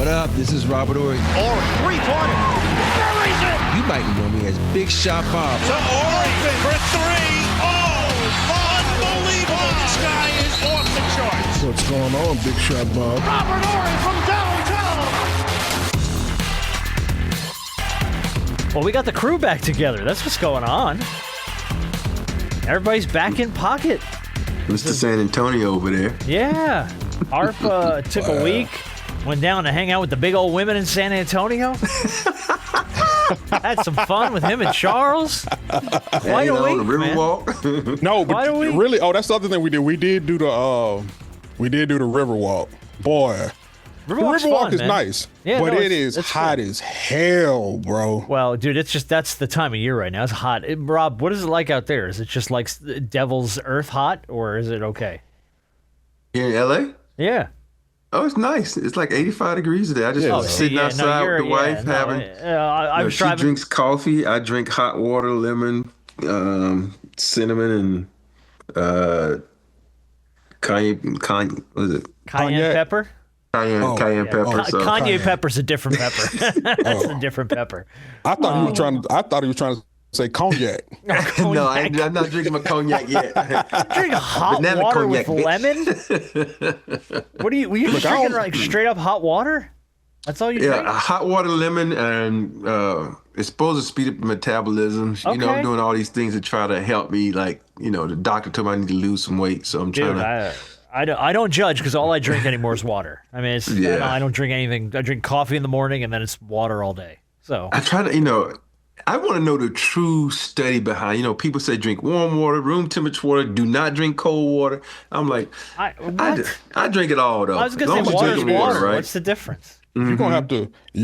What up? This is Robert Horry. Horry, three-pointer. Buries it. You might know me as Big Shot Bob. To Horry for three. Oh, unbelievable. This guy is off the charts. What's going on, Big Shot Bob? Robert Horry from downtown. Well, we got the crew back together. That's what's going on. Everybody's back in pocket. Mr. San Antonio over there. Yeah. ARP took a week, went down to hang out with the big old women in San Antonio. Had some fun with him and Charles. Quite a week, the river man. walk. No, but really, that's the other thing we did. We did do the river walk. Boy, the river walk is nice, yeah, but it it's is hot as hell, bro. Well, dude, that's the time of year right now. It's hot. Rob, what is it like out there? Is it just like Devil's Earth hot, or is it okay? Here in LA? Yeah. Oh, it's nice. It's like 85 degrees today. I just was sitting outside with the wife having. She drinks coffee. I drink hot water, lemon, cinnamon, and cayenne. What is it? Cayenne pepper. Cayenne pepper. Kanye pepper's a different pepper. That's a different pepper. I thought he was trying to say cognac. No, I'm not drinking my cognac yet. Drink hot water with lemon? Were you just drinking like straight up hot water? That's all you drink? Yeah, hot water, lemon, and it's supposed to speed up metabolism. Okay. You know, I'm doing all these things to try to help me. Like, you know, the doctor told me I need to lose some weight, so I'm trying to. I don't judge because all I drink anymore is water. I mean, I don't drink anything. I drink coffee in the morning and then it's water all day. So I try to, I want to know the true study behind, people say drink warm water, room temperature water, do not drink cold water. I'm like, I drink it all, though. I was going to say water's water. Right? What's the difference? Mm-hmm. You're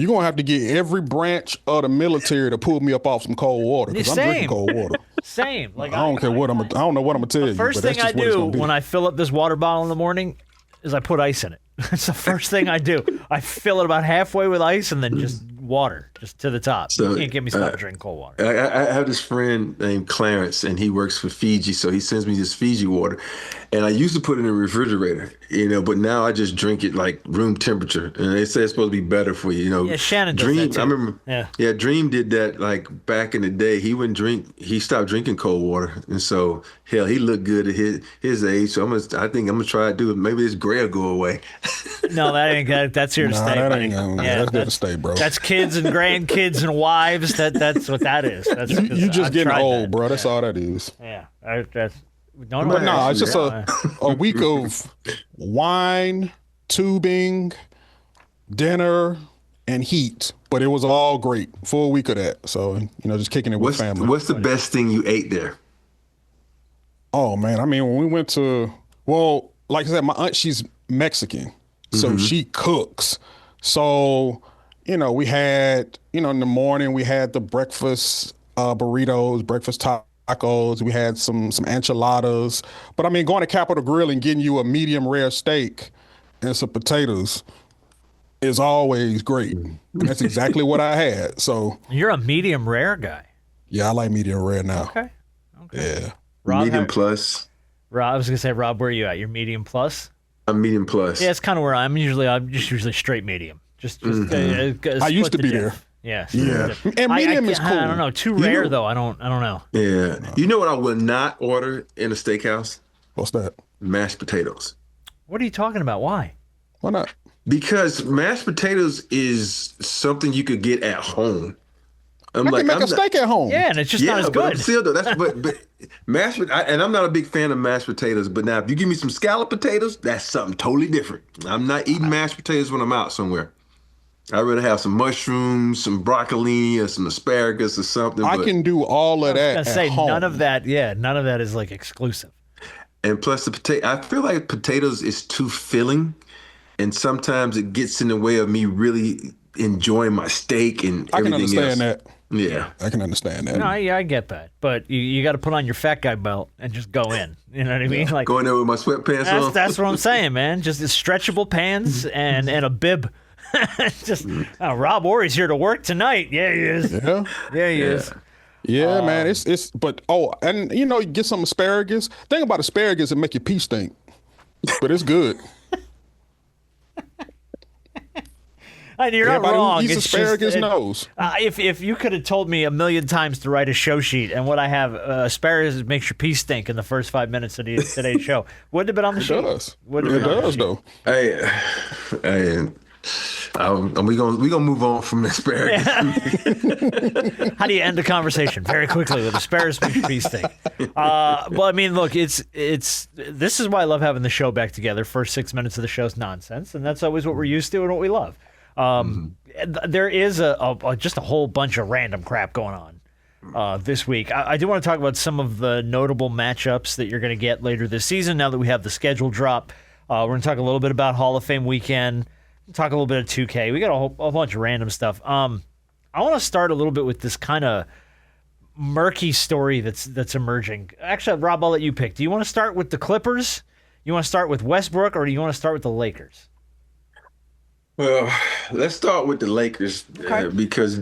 gonna have to get every branch of the military to pull me up off some cold water because I'm drinking cold water. Same. Like I don't care what I don't know what I'm gonna tell you. First thing I do when I fill up this water bottle in the morning is I put ice in it. That's the first thing I do. I fill it about halfway with ice and then just water, just to the top. So, you can't get me stuff to drink cold water. I have this friend named Clarence, and he works for Fiji, so he sends me this Fiji water. And I used to put it in the refrigerator, but now I just drink it like room temperature. And they say it's supposed to be better for you, Yeah, Shannon does Dream, that too. I remember, yeah, Dream did that like back in the day. He stopped drinking cold water. And so, hell, he looked good at his age. So I think I'm going to try to do it. Maybe this gray will go away. No, that's here to stay. That ain't that's here to stay, bro. That's kids and grandkids and wives. That's what that is. You just getting old, bro. That's all that is. Yeah, it's just a week of wine, tubing, dinner, and heat. But it was all great. Full week of that. So just kicking it with family. What's the best thing you ate there? Oh man, I mean when we went to like I said, my aunt, she's Mexican. So she cooks. So, we had, in the morning, we had the breakfast burritos, breakfast tacos. We had some enchiladas. But, I mean, going to Capitol Grill and getting you a medium rare steak and some potatoes is always great. And that's exactly what I had. So you're a medium rare guy. Yeah, I like medium rare now. Okay. Yeah. Rob, medium plus. Rob, I was going to say, Rob, where are you at? You're medium plus? I'm medium plus. Yeah, it's kind of where I'm usually straight medium. Just I used to be there. Yeah. And medium is cool. I don't know. Too rare though. I don't know. Yeah. You know what I will not order in a steakhouse? What's that? Mashed potatoes. What are you talking about? Why? Why not? Because mashed potatoes is something you could get at home. I can make a steak at home. Yeah, and it's just not as good. Still though, but mashed and I'm not a big fan of mashed potatoes. But now, if you give me some scallop potatoes, that's something totally different. I'm not eating mashed potatoes when I'm out somewhere. I'd rather have some mushrooms, some broccoli, or some asparagus or something. I can do all of that. I was gonna say home. None of that is like exclusive. And plus the potato, I feel like potatoes is too filling, and sometimes it gets in the way of me really enjoying my steak and everything else. I can understand that. Yeah, I can understand that. No, I get that, but you got to put on your fat guy belt and just go in. You know what I mean? Like going there with my sweatpants on. That's what I'm saying, man. Just stretchable pants and a bib. Just Rob Horry's here to work tonight. Yeah, he is. Yeah, he is. Yeah, man. It's and you get some asparagus. Thing about asparagus, it make your pee stink, but it's good. You're not Everybody wrong. who eats It's asparagus just, knows. If you could have told me a million times to write a show sheet and what I have, asparagus makes your pee stink in the first 5 minutes of today's show, wouldn't have been on the sheet. It does. Wouldn't have It been on the does, sheet. though. Hey, we gonna move on from asparagus. How do you end the conversation? Very quickly with asparagus makes your pee stink. Well, I mean, look, it's this is why I love having the show back together. First 6 minutes of the show's nonsense, and that's always what we're used to and what we love. There is just a whole bunch of random crap going on this week. I do want to talk about some of the notable matchups that you're going to get later this season now that we have the schedule drop. We're going to talk a little bit about Hall of Fame weekend, talk a little bit of 2K. We got a bunch of random stuff. I want to start a little bit with this kind of murky story that's emerging. Actually, Rob, I'll let you pick. Do you want to start with the Clippers? You want to start with Westbrook, or do you want to start with the Lakers? Well, let's start with the Lakers because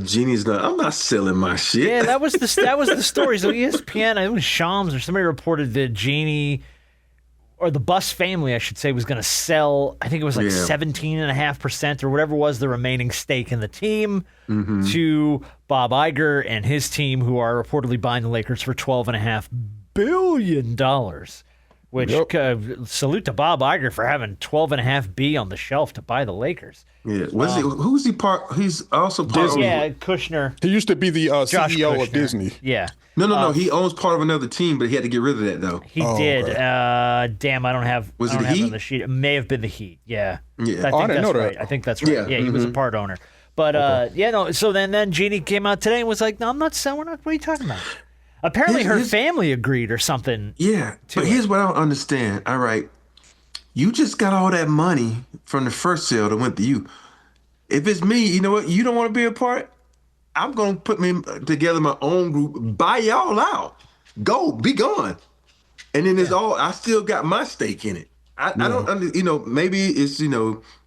Jeannie's not. I'm not selling my shit. Yeah, that was the story. So ESPN, it was Shams or somebody reported that Jeanie, or the Buss family, I should say, was going to sell, I think it was like 17.5% or whatever was the remaining stake in the team to Bob Iger and his team, who are reportedly buying the Lakers for $12.5 billion. Which, salute to Bob Iger for having $12.5 billion on the shelf to buy the Lakers. Yeah, who's he part? He's also part of. Yeah, Kushner. He used to be the Josh CEO Kushner. of Disney. Yeah. No. He owns part of another team, but he had to get rid of that though. He did. Okay. Damn, I don't have. Was I it don't the have Heat? on the sheet. It may have been the Heat. Yeah. Yeah. I didn't know that. right. I think that's right. Yeah. He was a part owner. But So then Jeanie came out today and was like, "No, I'm not selling. What are you talking about?" Apparently, her family agreed or something. Yeah, but here's what I don't understand. All right, you just got all that money from the first sale that went to you. If it's me, you know what? You don't want to be a part. I'm gonna put together my own group, buy y'all out, be gone, and then it's all. I still got my stake in it. I don't maybe it's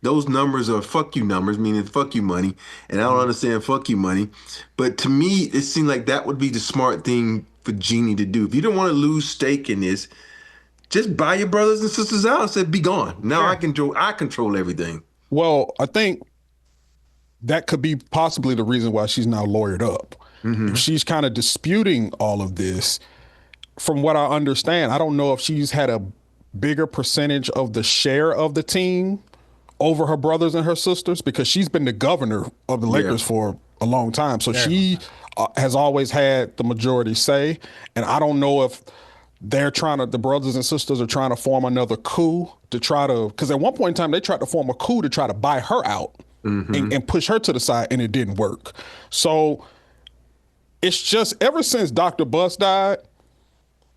those numbers are fuck you numbers, meaning fuck you money, and I don't understand fuck you money, but to me it seemed like that would be the smart thing for Jeanie to do. If you don't want to lose stake in this, just buy your brothers and sisters out and say be gone. Now I control everything. Well, I think that could be possibly the reason why she's now lawyered up. She's kind of disputing all of this. From what I understand, I don't know if she's had a bigger percentage of the share of the team over her brothers and her sisters, because she's been the governor of the Lakers for a long time. So she has always had the majority say. And I don't know if the brothers and sisters are trying to form another coup to try to, because at one point in time, they tried to form a coup to try to buy her out and push her to the side, and it didn't work. So it's just ever since Dr. Buss died,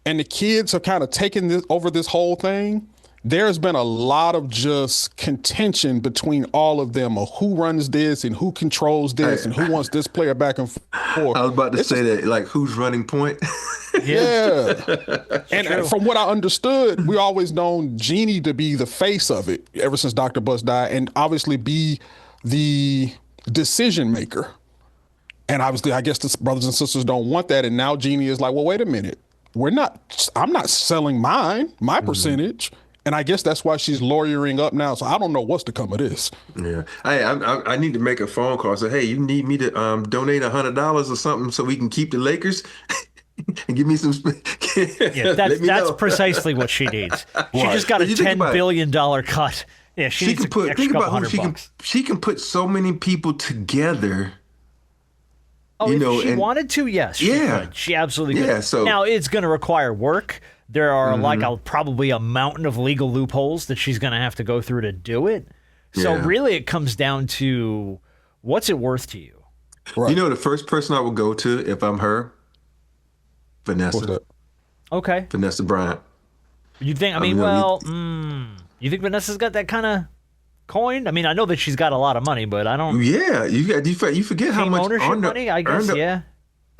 and the kids have kind of taken over this whole thing, there's been a lot of just contention between all of them of who runs this and who controls this and who wants this player back and forth. I was about to say that, like, who's running point? Yeah. And from what I understood, we always known Jeanie to be the face of it ever since Dr. Buss died, and obviously be the decision maker. And obviously, I guess the brothers and sisters don't want that. And now Jeanie is like, well, wait a minute. I'm not selling my percentage. And I guess that's why she's lawyering up now. So I don't know what's to come of this. Yeah. Hey, I need to make a phone call. Say, hey, you need me to donate $100 or something so we can keep the Lakers and give me some. That's precisely what she needs. She just got a $10 billion cut. Yeah, she needs an extra couple $100. She can put so many people together. Oh, if she wanted to, yes. She could. She absolutely could. Yeah, so now it's going to require work. There are probably a mountain of legal loopholes that she's going to have to go through to do it. So really, it comes down to what's it worth to you. Right. You know, the first person I would go to if I'm her, Vanessa. Okay. Vanessa Bryant. You think? You think Vanessa's got that kind of coin? I mean, I know that she's got a lot of money, but I don't. Yeah, you forget how much ownership money. I guess. Yeah.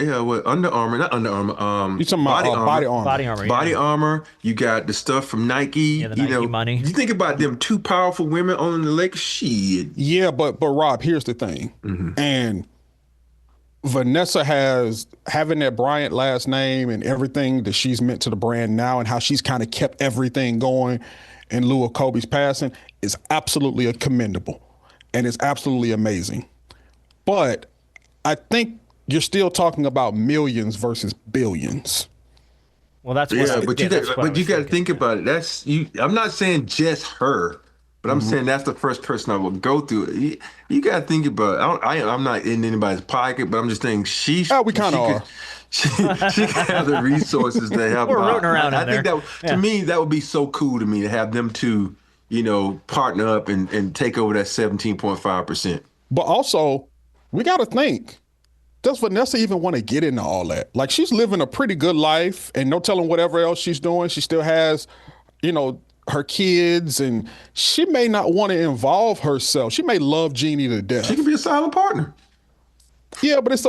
Well, Under Armour, not Under Armour. You talking about Body Armor? Body Armor. Body Armor. You got the stuff from Nike. Yeah, the Nike money. You think about them two powerful women owning the Lakers. Shit. Yeah, but Rob, here's the thing, and Vanessa having that Bryant last name and everything that she's meant to the brand now, and how she's kind of kept everything going in lieu of Kobe's passing is absolutely commendable. and it's absolutely amazing. But I think you're still talking about millions versus billions. Well, that's what Yeah, but you got to think about it. That's you. I'm not saying just her, but I'm saying that's the first person I would go through. You got to think about it. I'm not in anybody's pocket, but I'm just saying we kind of are. She can have the resources to help. We're rooting around I in think there. that to me that would be so cool to me to have them two, partner up and take over that 17.5%. But also, we got to think. Does Vanessa even want to get into all that? Like, she's living a pretty good life, and no telling whatever else she's doing. She still has, her kids, and she may not want to involve herself. She may love Jeanie to death. She can be a silent partner. Yeah, but it's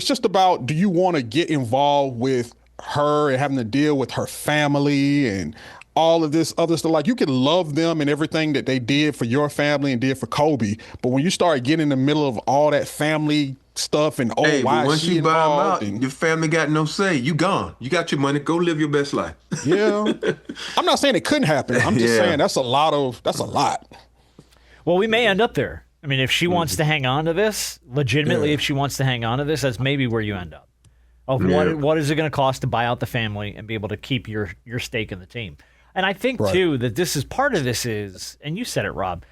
just about, do you want to get involved with her and having to deal with her family and all of this other stuff? Like, you can love them and everything that they did for your family and did for Kobe, but when you start getting in the middle of all that family stuff and Hey, why but once she you buy them involved out, and, your family got no say. You gone. You got your money. Go live your best life. yeah. I'm not saying it couldn't happen. I'm just Yeah. saying that's a lot. Well, we may end up there. I mean, if she wants to hang on to this, legitimately, if she wants to hang on to this, that's maybe where you end up. What is it going to cost to buy out the family and be able to keep your stake in the team? And I think, too, that this is part of this is, and you said it, Rob,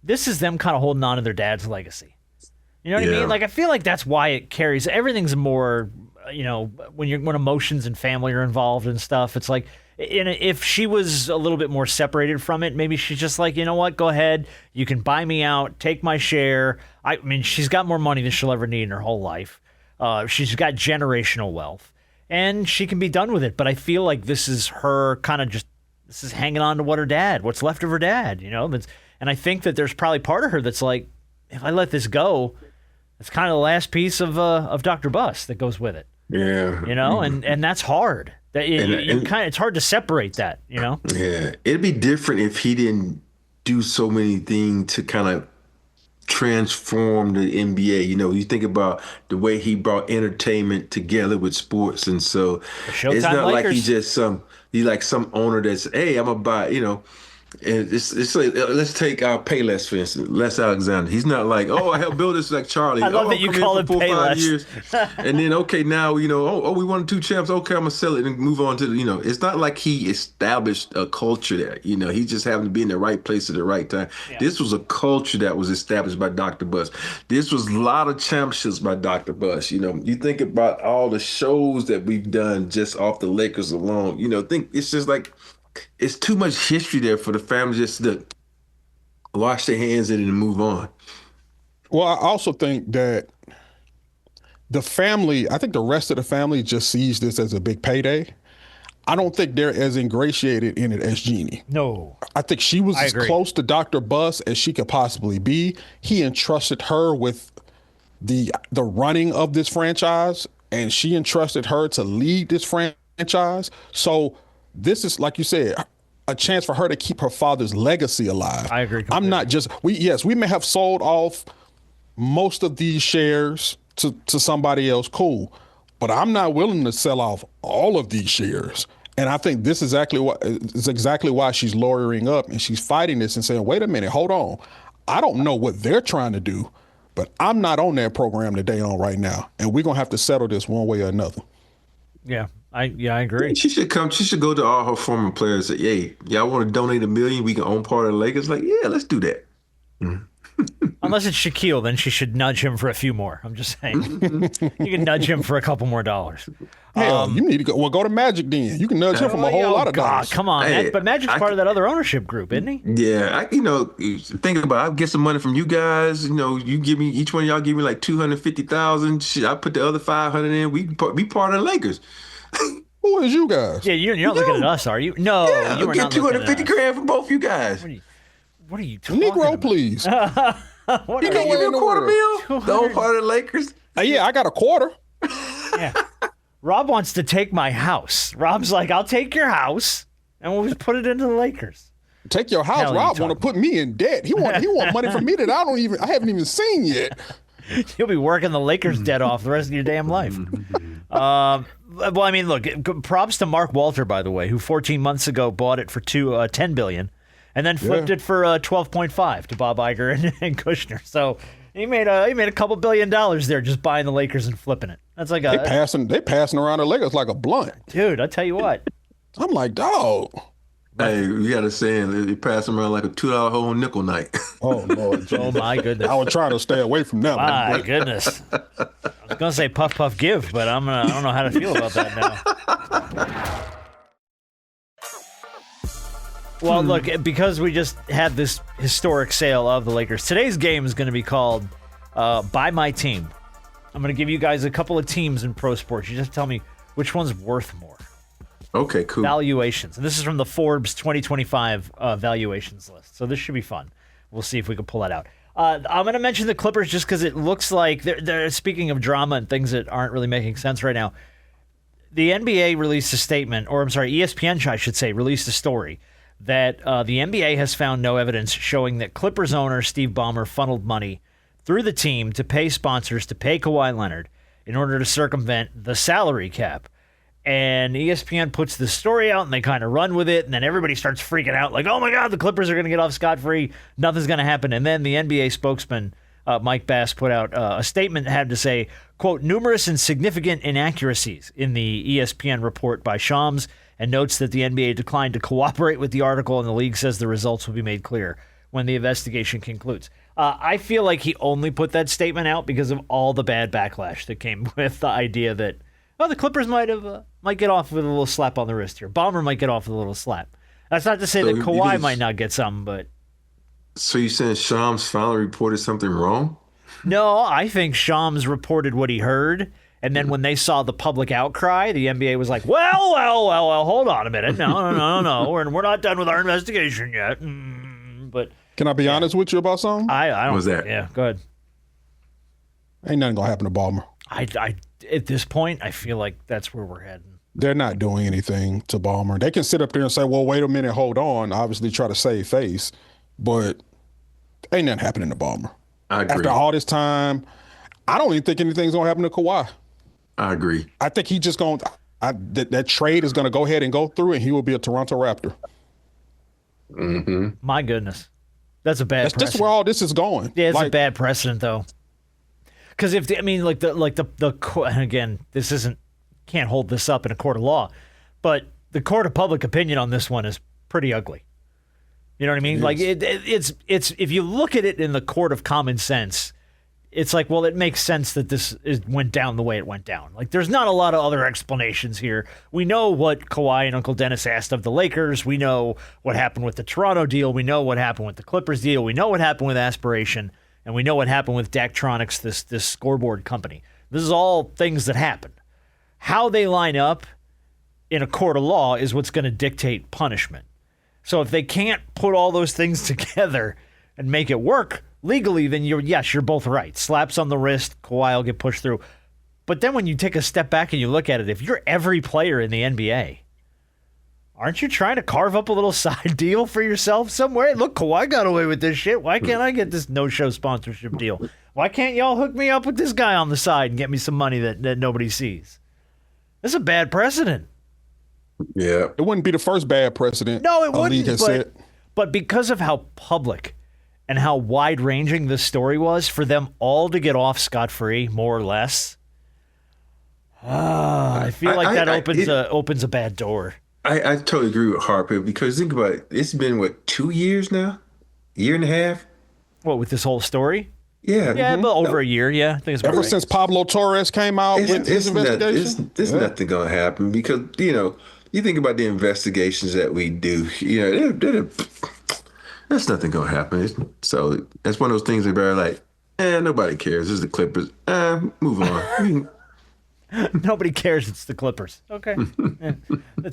this is them kind of holding on to their dad's legacy. You know what I mean? Like, I feel like that's why it carries. Everything's more, when emotions and family are involved and stuff, it's like, if she was a little bit more separated from it, maybe she's just like, you know what, go ahead, you can buy me out, take my share. I mean, she's got more money than she'll ever need in her whole life. She's got generational wealth, and she can be done with it. But I feel like this is her kind of this is hanging on to what's left of her dad, and I think that there's probably part of her that's like, if I let this go, it's kind of the last piece of Dr. Buss that goes with it. Yeah. And that's hard. It's hard to separate that, Yeah. It'd be different if he didn't do so many things to kind of transform the NBA. You think about the way he brought entertainment together with sports, and so it's not like he's just some owner that's, hey, I'm gonna buy, and it's like, let's take Payless, for instance, Les Alexander. He's not like, oh, I helped build this like Charlie. I love that you call it Payless. 4-5 years. And then, okay, now, we won 2 champs. Okay, I'm going to sell it and move on to it's not like he established a culture there. He just happened to be in the right place at the right time. Yeah. This was a culture that was established by Dr. Buss. This was a lot of championships by Dr. Buss. You think about all the shows that we've done just off the Lakers alone. Think it's just like, it's too much history there for the family just to wash their hands in it and move on. Well, I also think that the rest of the family just sees this as a big payday. I don't think they're as ingratiated in it as Jeanie. No. I think she was as close to Dr. Buss as she could possibly be. He entrusted her with the running of this franchise, and she entrusted her to lead this franchise. So this is, like you said, a chance for her to keep her father's legacy alive. I agree completely. I'm not just we may have sold off most of these shares to somebody else, cool, but I'm not willing to sell off all of these shares. And I think this is exactly why she's lawyering up and she's fighting this and saying, wait a minute, hold on. I don't know what they're trying to do, but I'm not on that program that they on right now, and we're gonna have to settle this one way or another. Yeah. I agree. She should go to all her former players and say, hey, y'all want to donate $1 million? We can own part of the Lakers. Like, yeah, let's do that. Unless it's Shaquille, then she should nudge him for a few more. I'm just saying. You can nudge him for a couple more dollars. Hell, you need to go to Magic then. You can nudge him from a whole lot of dollars. Come on. Hey, but Magic's part of that other ownership group, isn't he? Yeah. Think about it. I'll get some money from you guys. You give me, each one of y'all give me like $250,000. I put the other $500 in. We be part of the Lakers. Who is you guys? Yeah, you're not looking at us, are you? No, yeah, you are not looking at us. Get $250,000 from both you guys. What are you talking Negro, about? please. You can't give me a $250,000? The whole part of the Lakers? Yeah, I got a quarter. Yeah. Rob wants to take my house. Rob's like, I'll take your house, and we'll just put it into the Lakers. Take your house. Rob want to put me in debt. He want money from me that I haven't even seen yet. You'll be working the Lakers debt off the rest of your damn life. Well, I mean, look, props to Mark Walter, by the way, who 14 months ago bought it for $10 billion, and then flipped it for 12.5 to Bob Iger and Kushner. So he made a couple $1 billion there just buying the Lakers and flipping it. That's like they passing around the Lakers like a blunt. Dude, I tell you what. I'm like, dog. Hey, you got a saying, you pass them around like a $2 whole nickel night. Oh, Lord. Oh, my goodness. I was trying to stay away from that. My goodness. I was going to say puff, puff, give, but I don't know how to feel about that now. Well, look, because we just had this historic sale of the Lakers, today's game is going to be called Buy My Team. I'm going to give you guys a couple of teams in pro sports. You just tell me which one's worth more. Okay, cool. Valuations. And this is from the Forbes 2025 valuations list. So this should be fun. We'll see if we can pull that out. I'm going to mention the Clippers just because it looks like they're speaking of drama and things that aren't really making sense right now. The NBA released a statement, or I'm sorry, ESPN, I should say, released a story that the NBA has found no evidence showing that Clippers owner Steve Ballmer funneled money through the team to pay sponsors to pay Kawhi Leonard in order to circumvent the salary cap. And ESPN puts the story out, and they kind of run with it, and then everybody starts freaking out, like, oh, my God, the Clippers are going to get off scot-free. Nothing's going to happen. And then the NBA spokesman, Mike Bass, put out a statement that had to say, quote, numerous and significant inaccuracies in the ESPN report by Shams, and notes that the NBA declined to cooperate with the article, and the league says the results will be made clear when the investigation concludes. I feel like he only put that statement out because of all the bad backlash that came with the idea that, oh, the Clippers might get off with a little slap on the wrist here. Ballmer might get off with a little slap. That's not to say that Kawhi might not get some, but... So you saying Shams finally reported something wrong? No, I think Shams reported what he heard, and then when they saw the public outcry, the NBA was like, well, hold on a minute. No. We're not done with our investigation yet. But can I be honest with you about something? I don't... What's that? Yeah, go ahead. Ain't nothing going to happen to Ballmer. At this point, I feel like that's where we're heading. They're not doing anything to Ballmer. They can sit up there and say, well, wait a minute, hold on, obviously try to save face, but ain't nothing happening to Ballmer. I agree. After all this time, I don't even think anything's going to happen to Kawhi. I agree. I think he just going that trade is going to go ahead and go through, and he will be a Toronto Raptor. Mm-hmm. My goodness. That's a bad precedent. That's where all this is going. Yeah, it's a bad precedent, though. Because again, this can't hold this up in a court of law, but the court of public opinion on this one is pretty ugly. You know what I mean? Like it's if you look at it in the court of common sense, it's like, well, it makes sense that this went down the way it went down. Like there's not a lot of other explanations here. We know what Kawhi and Uncle Dennis asked of the Lakers. We know what happened with the Toronto deal. We know what happened with the Clippers deal. We know what happened with Aspiration. And we know what happened with Daktronics, this scoreboard company. This is all things that happen. How they line up in a court of law is what's going to dictate punishment. So if they can't put all those things together and make it work legally, then you're both right. Slaps on the wrist, Kawhi will get pushed through. But then when you take a step back and you look at it, if you're every player in the NBA, aren't you trying to carve up a little side deal for yourself somewhere? Look, Kawhi got away with this shit. Why can't I get this no-show sponsorship deal? Why can't y'all hook me up with this guy on the side and get me some money that nobody sees? This is a bad precedent. Yeah. It wouldn't be the first bad precedent. No, it wouldn't. But because of how public and how wide-ranging this story was, for them all to get off scot-free, more or less, I feel like that opens a bad door. I totally agree with Harper because think about it. It's been, 2 years now? Year and a half? What, with this whole story? Yeah. Yeah, but over a year, yeah. I think it's Ever since Pablo Torres came out with his investigation? There's nothing going to happen because, you think about the investigations that we do, there's nothing going to happen. So that's one of those things that are like, nobody cares. This is the Clippers. Move on. Nobody cares. It's the Clippers. Okay.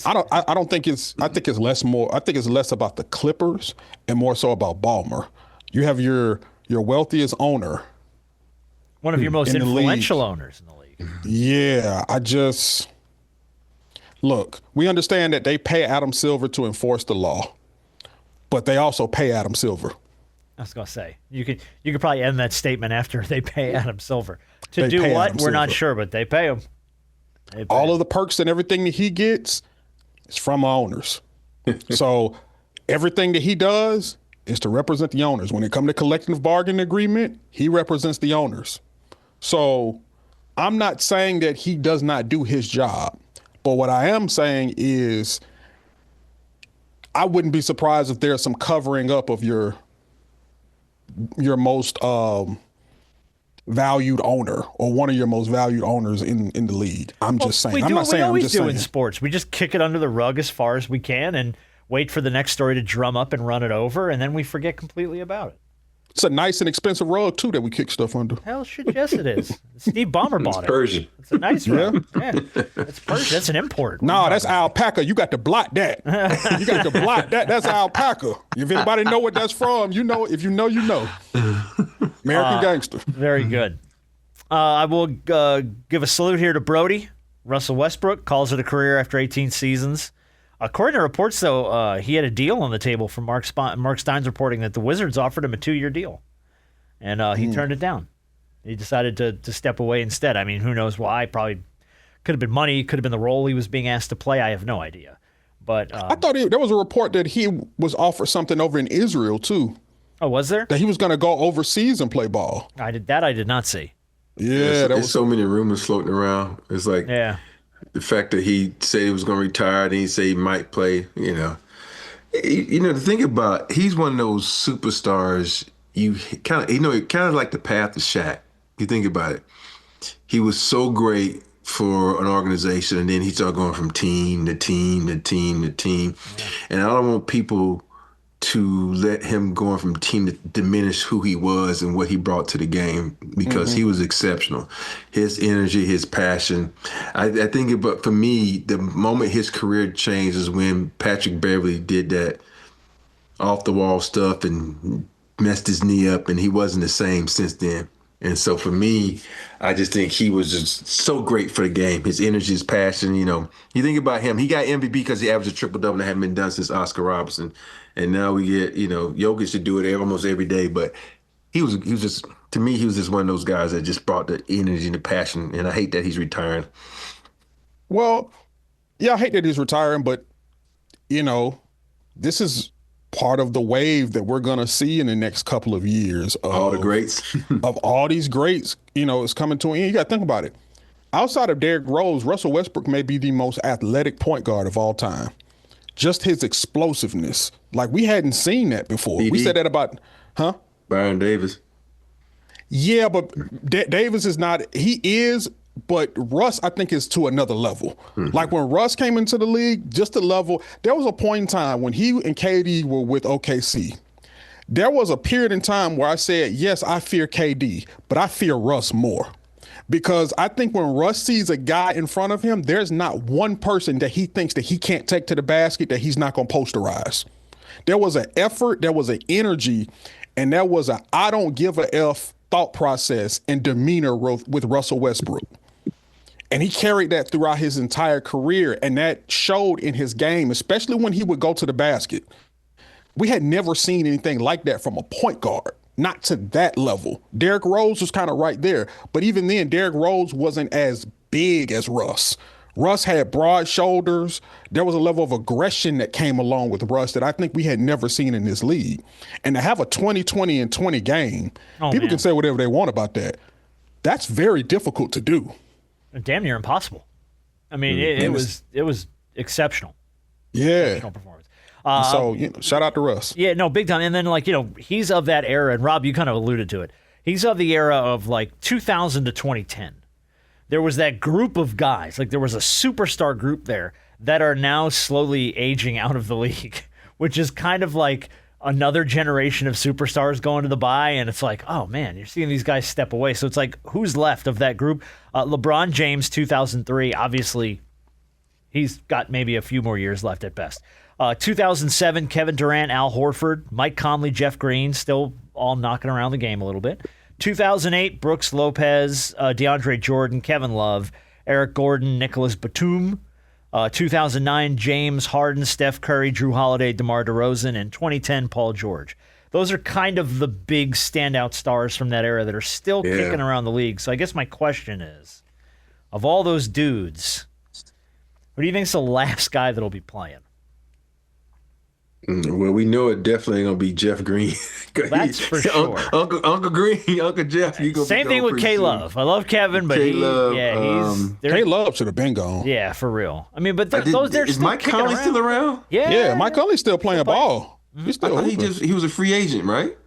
I think it's less about the Clippers and more so about Ballmer. You have your wealthiest owner, one of your most influential owners in the league. Yeah, look. We understand that they pay Adam Silver to enforce the law, but they also pay Adam Silver. I was gonna say you could probably end that statement after they pay Adam Silver. To do what? We're not sure, but they pay him. All of the perks and everything that he gets is from owners. So everything that he does is to represent the owners. When it comes to collective bargaining agreement, he represents the owners. So I'm not saying that he does not do his job, but what I am saying is I wouldn't be surprised if there's some covering up of your most valued owner or one of your most valued owners in the league. I'm just saying. I'm not saying. We always I'm just do saying. in sports. We just kick it under the rug as far as we can and wait for the next story to drum up and run it over, and then we forget completely about it. It's a nice and expensive rug too that we kick stuff under. Hell, shit, yes, it is. Steve Ballmer bought it. Persian. It's a nice rug. Yeah, it's Persian. That's an import. No, that's alpaca. You got to blot that. You got to blot that. That's alpaca. If anybody know what that's from, you know. If you know, you know. American gangster. Very good. I will give a salute here to Brody. Russell Westbrook calls it a career after 18 seasons. According to reports, though, he had a deal on the table from Mark Stein's reporting that the Wizards offered him a 2-year deal, and he turned it down. He decided to step away instead. I mean, who knows why? Probably could have been money, could have been the role he was being asked to play. I have no idea. But I thought there was a report that he was offered something over in Israel, too. Oh, was there? That he was going to go overseas and play ball. I did not see. Yeah, There's so many rumors floating around. It's like the fact that he said he was going to retire, and he said he might play. The thing about he's one of those superstars. You kind of like the path of Shaq. You think about it. He was so great for an organization, and then he started going from team to team to team to team. Yeah. And I don't want people to let him going from team to diminish who he was and what he brought to the game, because he was exceptional. His energy, his passion. I think but for me, the moment his career changed is when Patrick Beverley did that off the wall stuff and messed his knee up, and he wasn't the same since then. And so for me, I just think he was just so great for the game. His energy, his passion, you think about him. He got MVP because he averaged a triple-double that hadn't been done since Oscar Robertson. And now we get, Jokic to do it almost every day. But he was just, to me, he was just one of those guys that just brought the energy and the passion. And I hate that he's retiring. Well, yeah, I hate that he's retiring, but, this is part of the wave that we're going to see in the next couple of years. All the greats. Of all these greats, it's coming to an end. You got to think about it. Outside of Derrick Rose, Russell Westbrook may be the most athletic point guard of all time. Just his explosiveness. Like, we hadn't seen that before. PD. We said that about, Byron Davis. Yeah, but Davis is not, he is, but Russ, I think, is to another level. Like, when Russ came into the league, just the level, there was a point in time when he and KD were with OKC. There was a period in time where I said, yes, I fear KD, but I fear Russ more. Because I think when Russ sees a guy in front of him, there's not one person that he thinks that he can't take to the basket that he's not going to posterize. There was an effort, there was an energy, and there was a I don't give a F thought process and demeanor with Russell Westbrook. And he carried that throughout his entire career, and that showed in his game, especially when he would go to the basket. We had never seen anything like that from a point guard, not to that level. Derrick Rose was kind of right there, but even then, Derrick Rose wasn't as big as Russ. Russ had broad shoulders. There was a level of aggression that came along with Russ that I think we had never seen in this league. And to have a 20-20-20 game, people can say whatever they want about that. That's very difficult to do. Damn near impossible. I mean, it was exceptional. Yeah. Exceptional performance. So, shout out to Russ. Yeah, no, big time. And then, he's of that era, and Rob, you kind of alluded to it. He's of the era of 2000 to 2010. There was that group of guys, there was a superstar group there that are now slowly aging out of the league, which is kind of like another generation of superstars going to the bye, and it's like, oh man, you're seeing these guys step away. So it's like, who's left of that group? LeBron James, 2003, obviously he's got maybe a few more years left at best. 2007, Kevin Durant, Al Horford, Mike Conley, Jeff Green, still all knocking around the game a little bit. 2008, Brooks Lopez, DeAndre Jordan, Kevin Love, Eric Gordon, Nicholas Batum. 2009, James Harden, Steph Curry, Drew Holiday, DeMar DeRozan, and 2010, Paul George. Those are kind of the big standout stars from that era that are still kicking around the league. So I guess my question is, of all those dudes, who do you think is the last guy that'll be playing? Well, we know it definitely ain't gonna be Jeff Green. That's for sure. Uncle Green, Uncle Jeff. You gonna Same be thing gone with pretty soon. K-Love. I love Kevin, but K-Love, he's K-Love should have been gone. yeah, for real. I mean, but Is still Mike kicking Conley around. still around? Yeah, Mike Conley's still playing ball. He's I still thought hooping. he was a free agent, right?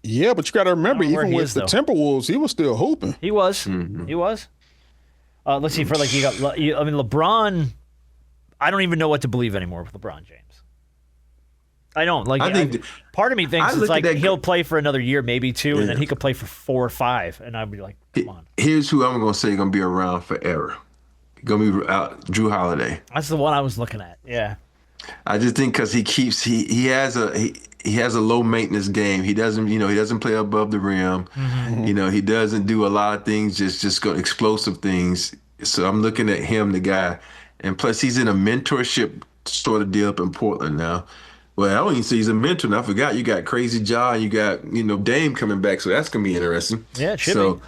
Yeah, but you got to remember, I don't know where even he with is, the though. Timberwolves, he was still hooping. He was. He was. Let's see. For like LeBron. I don't even know what to believe anymore with LeBron James. I don't like. I think part of me thinks I it's look at like that he'll play for another year, maybe two, and then Yeah. he could play for 4 or 5, and I'd be like, come on. Here's who I'm gonna say gonna be around forever. Gonna be out, Drew Holiday. That's the one I was looking at. Yeah. I just think because he has a low maintenance game. He doesn't play above the rim. He doesn't do a lot of things, just go explosive things. So I'm looking at him, the guy, and plus he's in a mentorship sort of deal up in Portland now. Well, I don't even say he's a mentor. And I forgot you got Crazy Jaw and you got Dame coming back, so that's gonna be interesting. Yeah, it should so,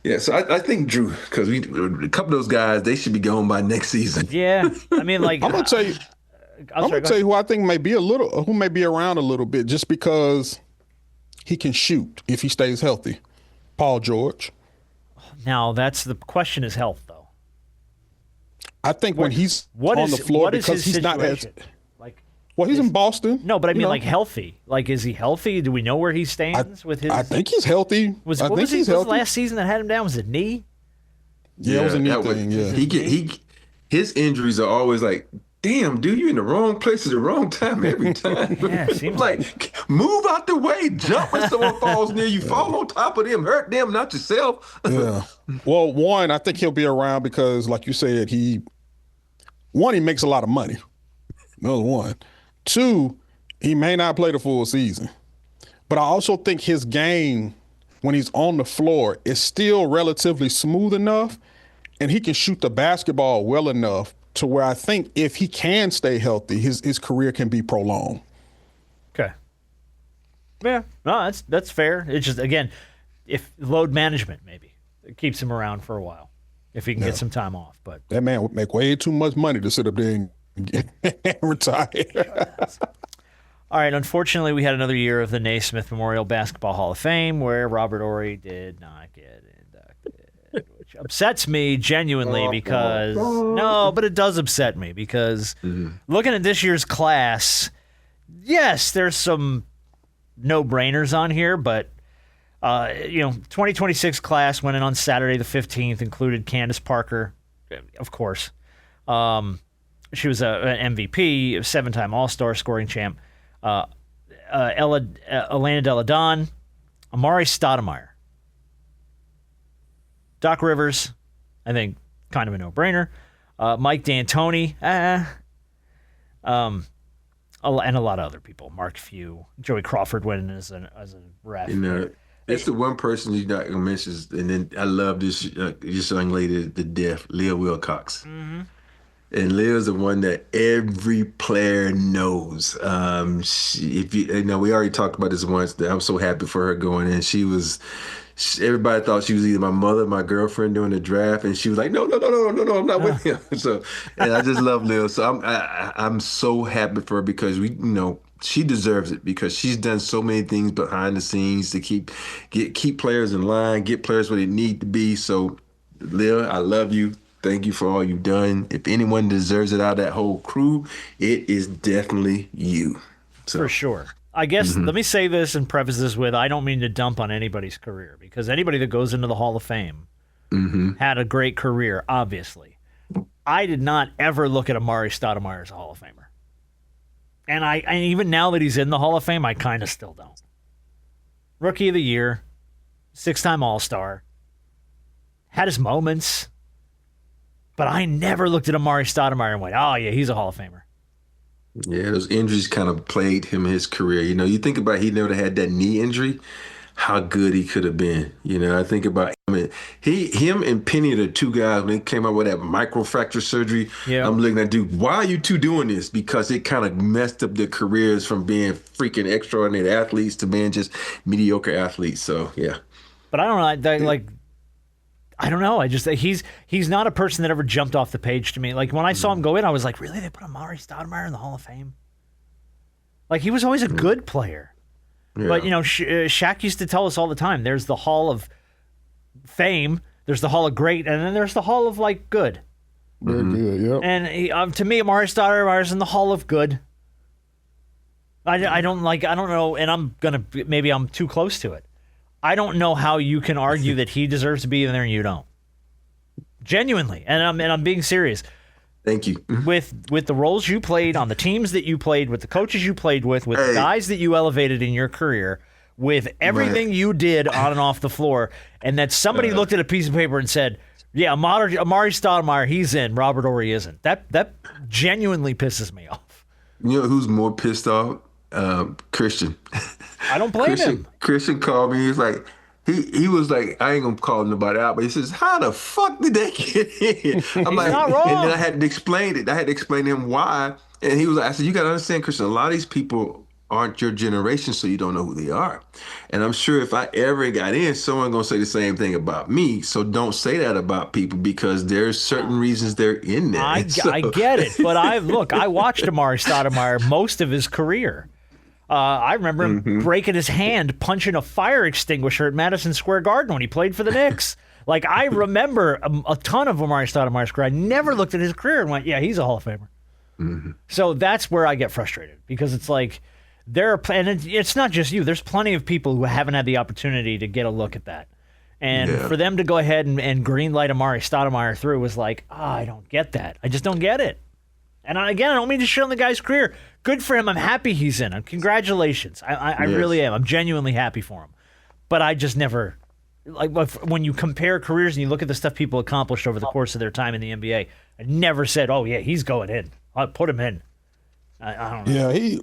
be. Yeah, so I think Drew, because a couple of those guys, they should be gone by next season. Yeah. I mean, like I'm gonna tell you. I'm gonna tell you who I think may be around a little bit, just because he can shoot if he stays healthy. Paul George. Now that's the question: is health though? I think when he's What on is the floor, what is because his he's not as situation? Like well. He's in Boston. no, but I you mean know. like healthy. Like is he healthy? Do we know where he stands with his? I think he's healthy. what was he's the healthy. last season that had him down? Was it knee? Yeah, it was a knee that thing. Yeah. His injuries are always like, damn, dude, you in the wrong place at the wrong time every time. Yeah, it seems like move out the way, jump when someone falls near you, fall on top of them, hurt them, not yourself. Yeah. Well, one, I think he'll be around because, like you said, he makes a lot of money. Another one. Two, he may not play the full season. But I also think his game, when he's on the floor, is still relatively smooth enough, and he can shoot the basketball well enough to where I think if he can stay healthy, his career can be prolonged. Okay. Yeah, no, that's fair. It's just again, if load management maybe it keeps him around for a while, if he can get some time off. But That man would make way too much money to sit up there and retire. all right, unfortunately, we had another year of the Naismith Memorial Basketball Hall of Fame where Robert Horry did not get inducted, which upsets me genuinely because no, but it does upset me because looking at this year's class, yes, there's some no-brainers on here, but 2026 class went in on Saturday the 15th, included Candace Parker, of course. She was an MVP, a 7-time All-Star scoring champ. Elena Delle Donne, Amari Stoudemire, Doc Rivers, I think kind of a no-brainer. Mike D'Antoni, and a lot of other people. Mark Few, Joey Crawford went in as a ref. It's the one person you're not gonna mention, and then I love this young lady to death, Leah Wilcox. Mm-hmm. And Leah's the one that every player knows. We already talked about this once. That I'm so happy for her going in. Everybody thought she was either my mother, my girlfriend during the draft, and she was like, no, I'm not with him. So, and I just love Leah. So I'm so happy for her because she deserves it because she's done so many things behind the scenes to keep players in line, get players where they need to be. So, Leah, I love you. Thank you for all you've done. If anyone deserves it out of that whole crew, it is definitely you. So. For sure. I guess let me say this and preface this with I don't mean to dump on anybody's career because anybody that goes into the Hall of Fame had a great career, obviously. I did not ever look at Amari Stoudemire as a Hall of Famer. And even now that he's in the Hall of Fame, I kind of still don't. Rookie of the Year, 6-time All-Star, had his moments. But I never looked at Amari Stoudemire and went, oh, yeah, he's a Hall of Famer. Yeah, those injuries kind of plagued him his career. You think about he never had that knee injury, how good he could have been. I think about him and Penny are the two guys when they came out with that microfracture surgery. Yeah. I'm looking at, dude, why are you two doing this? Because it kind of messed up their careers from being freaking extraordinary athletes to being just mediocre athletes. So, yeah. But I don't know. I don't know. I just he's not a person that ever jumped off the page to me. Like when I saw him go in, I was like, really? They put Amari Stoudemire in the Hall of Fame? Like, he was always a good player. Yeah. But, Shaq used to tell us all the time, there's the Hall of Fame, there's the Hall of Great, and then there's the Hall of, like, good. Very good, yep. And to me, Amari Stoudemire's in the Hall of Good. I don't know, and maybe I'm too close to it. I don't know how you can argue that he deserves to be in there and you don't. Genuinely, and I'm being serious. Thank you. With the roles you played on the teams that you played, with the coaches you played with the guys that you elevated in your career, with everything you did on and off the floor, and that somebody looked at a piece of paper and said, "Yeah, Amari Stoudemire, he's in. Robert Horry isn't." That genuinely pisses me off. You know who's more pissed off? Christian. I don't blame him. Christian called me. He's like, he was like, I ain't gonna call nobody out, but he says, how the fuck did they get in? I'm like, not wrong. and then I had to explain it. I had to explain to him why. And he was like, I said, you gotta understand, Christian, a lot of these people aren't your generation, so you don't know who they are. And I'm sure if I ever got in, someone gonna say the same thing about me. So don't say that about people, because there's certain reasons they're in there. I get it, but I watched Amari Stoudemire most of his career. I remember him breaking his hand punching a fire extinguisher at Madison Square Garden when he played for the Knicks. Like, I remember a ton of Amari Stoudemire's career. I never looked at his career and went, yeah, he's a Hall of Famer. So that's where I get frustrated, because it's like, it's not just you. There's plenty of people who haven't had the opportunity to get a look at that. And for them to go ahead and greenlight Amari Stoudemire through was like, I don't get that. I just don't get it. And again, I don't mean to shit on the guy's career. Good for him. I'm happy he's in. Congratulations. I really am. I'm genuinely happy for him. But I just never, like, when you compare careers and you look at the stuff people accomplished over the course of their time in the NBA, I never said, oh, yeah, he's going in. I'll put him in. I don't know. Yeah,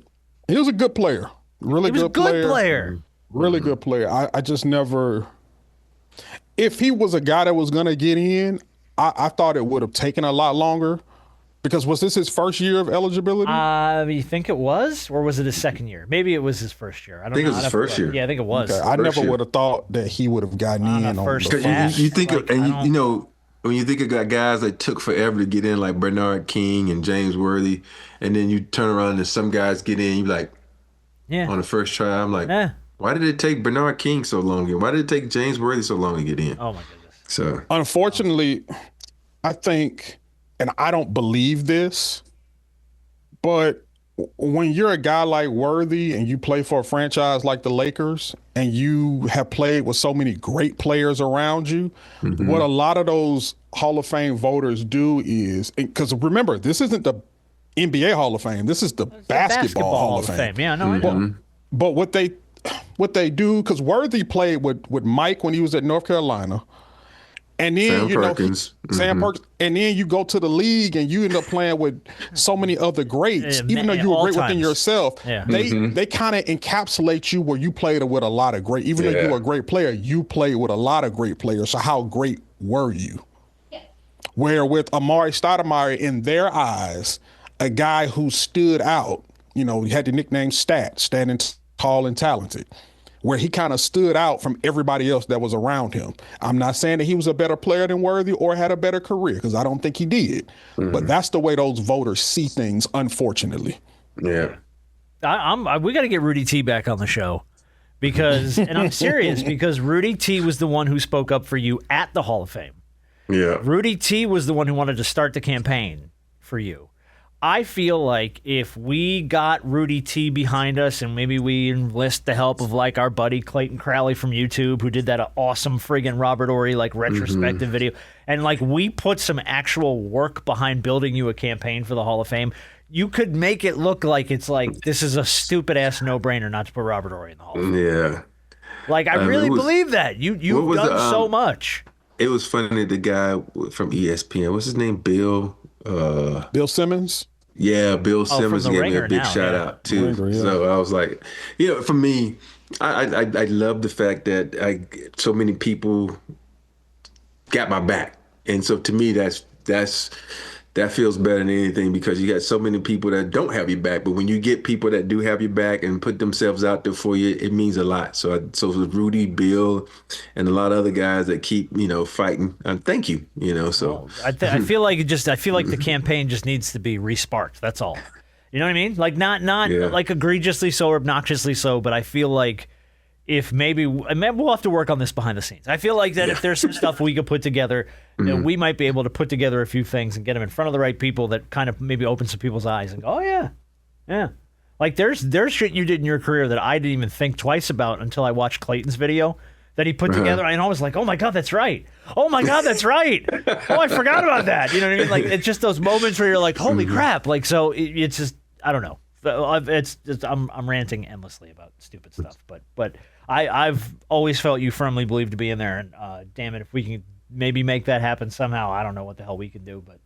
he was a good player. Really good player. He was a good player. Really good player. I just never, if he was a guy that was going to get in, I thought it would have taken a lot longer. Because was this his first year of eligibility? You think it was? Or was it his second year? Maybe it was his first year. I don't know. I think it was his first year. Yeah, I think it was. Okay. I never would have thought that he would have gotten in on first the pass. You think, Like, you know, when you think of guys that took forever to get in, like Bernard King and James Worthy, and then you turn around and some guys get in, you like, on the first try, I'm like, why did it take Bernard King so long? Why did it take James Worthy so long to get in? Oh, my goodness. So, unfortunately, I think, and I don't believe this, but when you're a guy like Worthy and you play for a franchise like the Lakers and you have played with so many great players around you, what a lot of those Hall of Fame voters do is, because remember, this isn't the NBA Hall of Fame. This is the basketball Hall of Fame. Yeah, no, I know. But what they do, because Worthy played with Mike when he was at North Carolina. And then, Sam Perkins. Sam Perkins. And then you go to the league and you end up playing with so many other greats. Even though you were great within yourself, they kind of encapsulate you where you played with a lot of great. Even though you were a great player, you played with a lot of great players. So how great were you? Where with Amari Stoudemire, in their eyes, a guy who stood out, he had the nickname Stat, standing tall and talented, where he kind of stood out from everybody else that was around him. I'm not saying that he was a better player than Worthy or had a better career, because I don't think he did. But that's the way those voters see things, unfortunately. Yeah. We got to get Rudy T back on the show, because, and I'm serious, because Rudy T was the one who spoke up for you at the Hall of Fame. Yeah. Rudy T was the one who wanted to start the campaign for you. I feel like if we got Rudy T behind us and maybe we enlist the help of like our buddy Clayton Crowley from YouTube, who did that awesome friggin' Robert Horry like retrospective video, and like we put some actual work behind building you a campaign for the Hall of Fame, you could make it look like it's like this is a stupid ass no-brainer not to put Robert Horry in the Hall of Fame. Yeah. Like I really believe that. You've done so much. It was funny, the guy from ESPN, what's his name? Bill Simmons? Yeah, Bill Simmons gave me a big shout out too. Ringer, So I was like, for me, I love the fact that so many people got my back, and so to me that feels better than anything, because you got so many people that don't have your back, but when you get people that do have your back and put themselves out there for you, it means a lot. So with Rudy, Bill, and a lot of other guys that keep fighting, thank you. So I feel like the campaign just needs to be resparked. That's all. You know what I mean? Like not like egregiously so or obnoxiously so, but I feel like if maybe we'll have to work on this behind the scenes. I feel like that if there's some stuff we could put together, we might be able to put together a few things and get them in front of the right people that kind of maybe open some people's eyes and go, oh yeah. Like there's shit you did in your career that I didn't even think twice about until I watched Clayton's video that he put together, and I was like, oh my God, that's right. Oh my God, that's right. Oh, I forgot about that. You know what I mean? Like it's just those moments where you're like, holy crap. Like so, it's just I don't know. It's just, I'm ranting endlessly about stupid stuff, but I've always felt you firmly believe to be in there, and damn it, if we can maybe make that happen somehow, I don't know what the hell we can do, but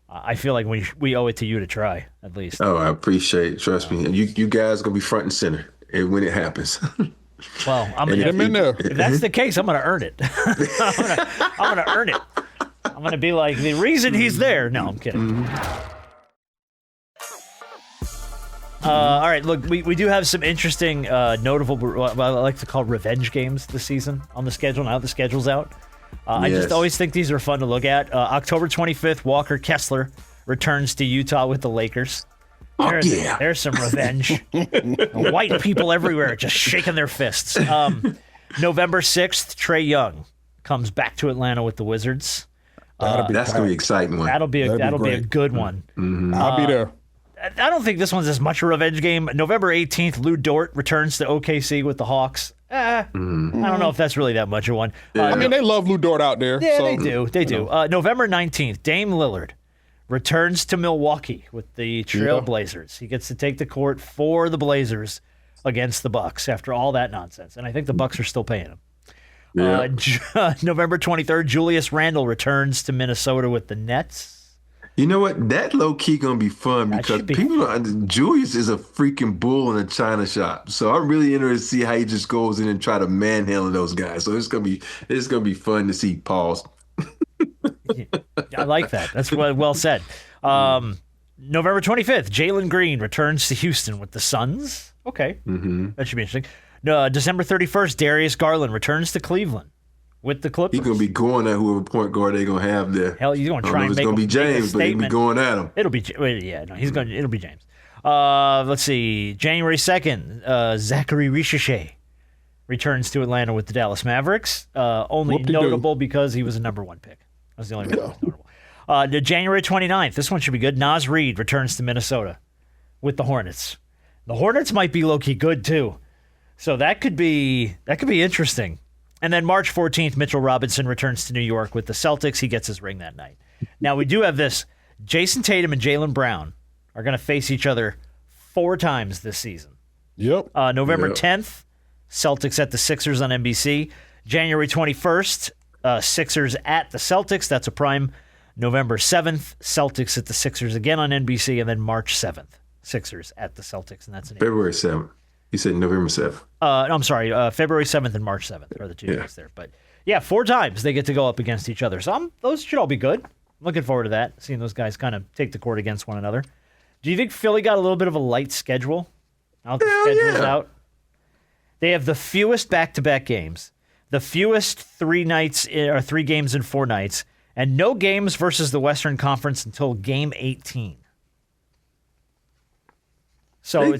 I feel like we owe it to you to try at least. Oh, I appreciate it. Trust me, and you guys are gonna be front and center when it happens. Well, if that's the case, I'm gonna earn it. I'm gonna earn it. I'm gonna be like the reason he's there. No, I'm kidding. All right, look, we do have some interesting, notable, what I like to call revenge games this season on the schedule. Now the schedule's out. I just always think these are fun to look at. October 25th, Walker Kessler returns to Utah with the Lakers. There's some revenge. White people everywhere just shaking their fists. November 6th, Trae Young comes back to Atlanta with the Wizards. That's going to be an exciting one. That'll be a good one. Mm-hmm. I'll be there. I don't think this one's as much a revenge game. November 18th, Lou Dort returns to OKC with the Hawks. I don't know if that's really that much of one. I mean, they love Lou Dort out there. Yeah, so, they do. They do. November 19th, Dame Lillard returns to Milwaukee with the Trailblazers. He gets to take the court for the Blazers against the Bucks after all that nonsense. And I think the Bucks are still paying him. November 23rd, Julius Randle returns to Minnesota with the Nets. You know what? That low key gonna be fun because Julius is a freaking bull in a china shop. So I'm really interested to see how he just goes in and try to manhandle those guys. So it's gonna be fun to see. Pause. I like that. That's well said. November 25th, Jalen Green returns to Houston with the Suns. Okay, that should be interesting. December 31st, Darius Garland returns to Cleveland with the Clippers. He's going to be going at whoever point guard they're going to have there. Hell, he's going to try and make it's going to be James, but he'll be going at him. It'll be James. Let's see. January 2nd, Zachary Richeche returns to Atlanta with the Dallas Mavericks. Only notable because he was a number one pick. That's the only reason it was notable. January 29th, this one should be good. Naz Reid returns to Minnesota with the Hornets. The Hornets might be low-key good, too. So that could be interesting. And then March 14th, Mitchell Robinson returns to New York with the Celtics. He gets his ring that night. Now, we do have this. Jason Tatum and Jaylen Brown are going to face each other 4 times this season. Yep. November 10th, Celtics at the Sixers on NBC. January 21st, Sixers at the Celtics. That's a prime. November 7th, Celtics at the Sixers again on NBC. And then March 7th, Sixers at the Celtics. And that's an February 7th. You said November 7th. I'm sorry, February 7th and March 7th are the 2 days there. But yeah, 4 times they get to go up against each other. So those should all be good. I'm looking forward to that, seeing those guys kind of take the court against one another. Do you think Philly got a little bit of a light schedule? Out the schedule's out. They have the fewest back-to-back games, the fewest 3 games in 4 nights, and no games versus the Western Conference until Game 18. So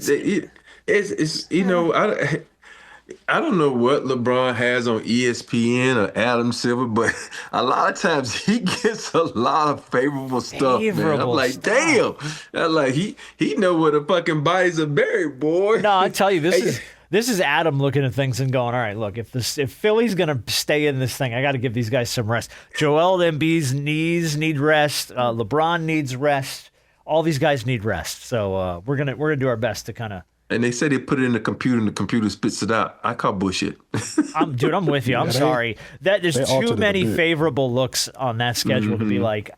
it's you know, I don't know what LeBron has on ESPN or Adam Silver, but a lot of times he gets a lot of favorable stuff, man. I'm like, damn. I'm like, he know where the fucking bodies are buried, boy. No, I tell you, this is Adam looking at things and going, all right, look, if Philly's gonna stay in this thing, I got to give these guys some rest. Joel Embiid's knees need rest. LeBron needs rest. All these guys need rest. So we're gonna do our best to kind of. And they say they put it in the computer and the computer spits it out. I call bullshit. Dude, I'm with you. I'm sorry. There's too many favorable looks on that schedule to be like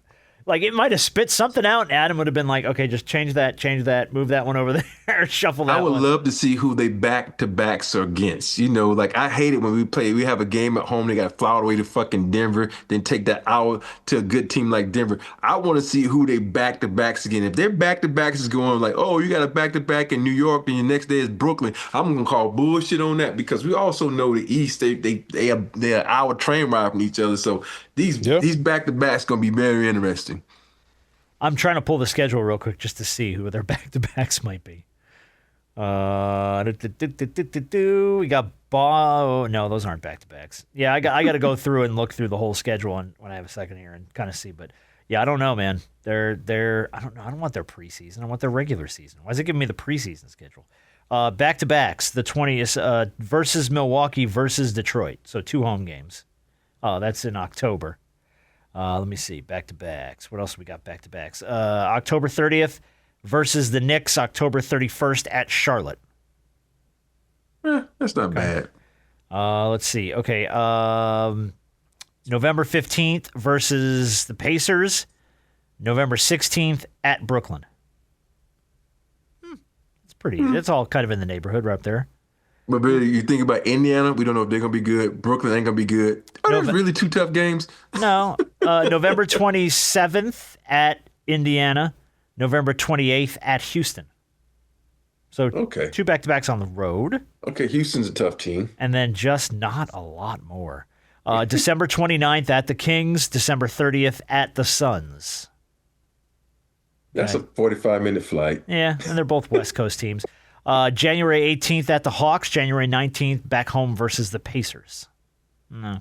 it might have spit something out, and Adam would have been like, okay, just change that, move that one over there, shuffle that one. I would love to see who they back-to-backs are against. You know, like I hate it when we have a game at home, they got flowered away to fucking Denver, then take that hour to a good team like Denver. I want to see who they back-to-backs again. If their back-to-backs is going like, oh, you got a back-to-back in New York, and your next day is Brooklyn, I'm going to call bullshit on that because we also know the East, they're an hour train ride from each other. So these back-to-backs going to be very interesting. I'm trying to pull the schedule real quick just to see who their back-to-backs might be. We got Bob. No, those aren't back-to-backs. Yeah, I got to go through and look through the whole schedule when I have a second here and kind of see. But yeah, I don't know, man. They're I don't know. I don't want their preseason. I want their regular season. Why is it giving me the preseason schedule? Back-to-backs, the 20th versus Milwaukee versus Detroit. So 2 home games. Oh, that's in October. Let me see. Back-to-backs. What else we got back-to-backs? October 30th versus the Knicks, October 31st at Charlotte. That's not bad. Let's see. Okay. November 15th versus the Pacers, November 16th at Brooklyn. It's pretty. It's all kind of in the neighborhood right up there. But Billy, you think about Indiana, we don't know if they're going to be good. Brooklyn ain't going to be good. Are those really 2 tough games? No. November 27th at Indiana, November 28th at Houston. So 2 back-to-backs on the road. Okay, Houston's a tough team. And then just not a lot more. December 29th at the Kings, December 30th at the Suns. That's a 45-minute flight. Yeah, and they're both West Coast teams. January 18th at the Hawks, January 19th back home versus the Pacers. No.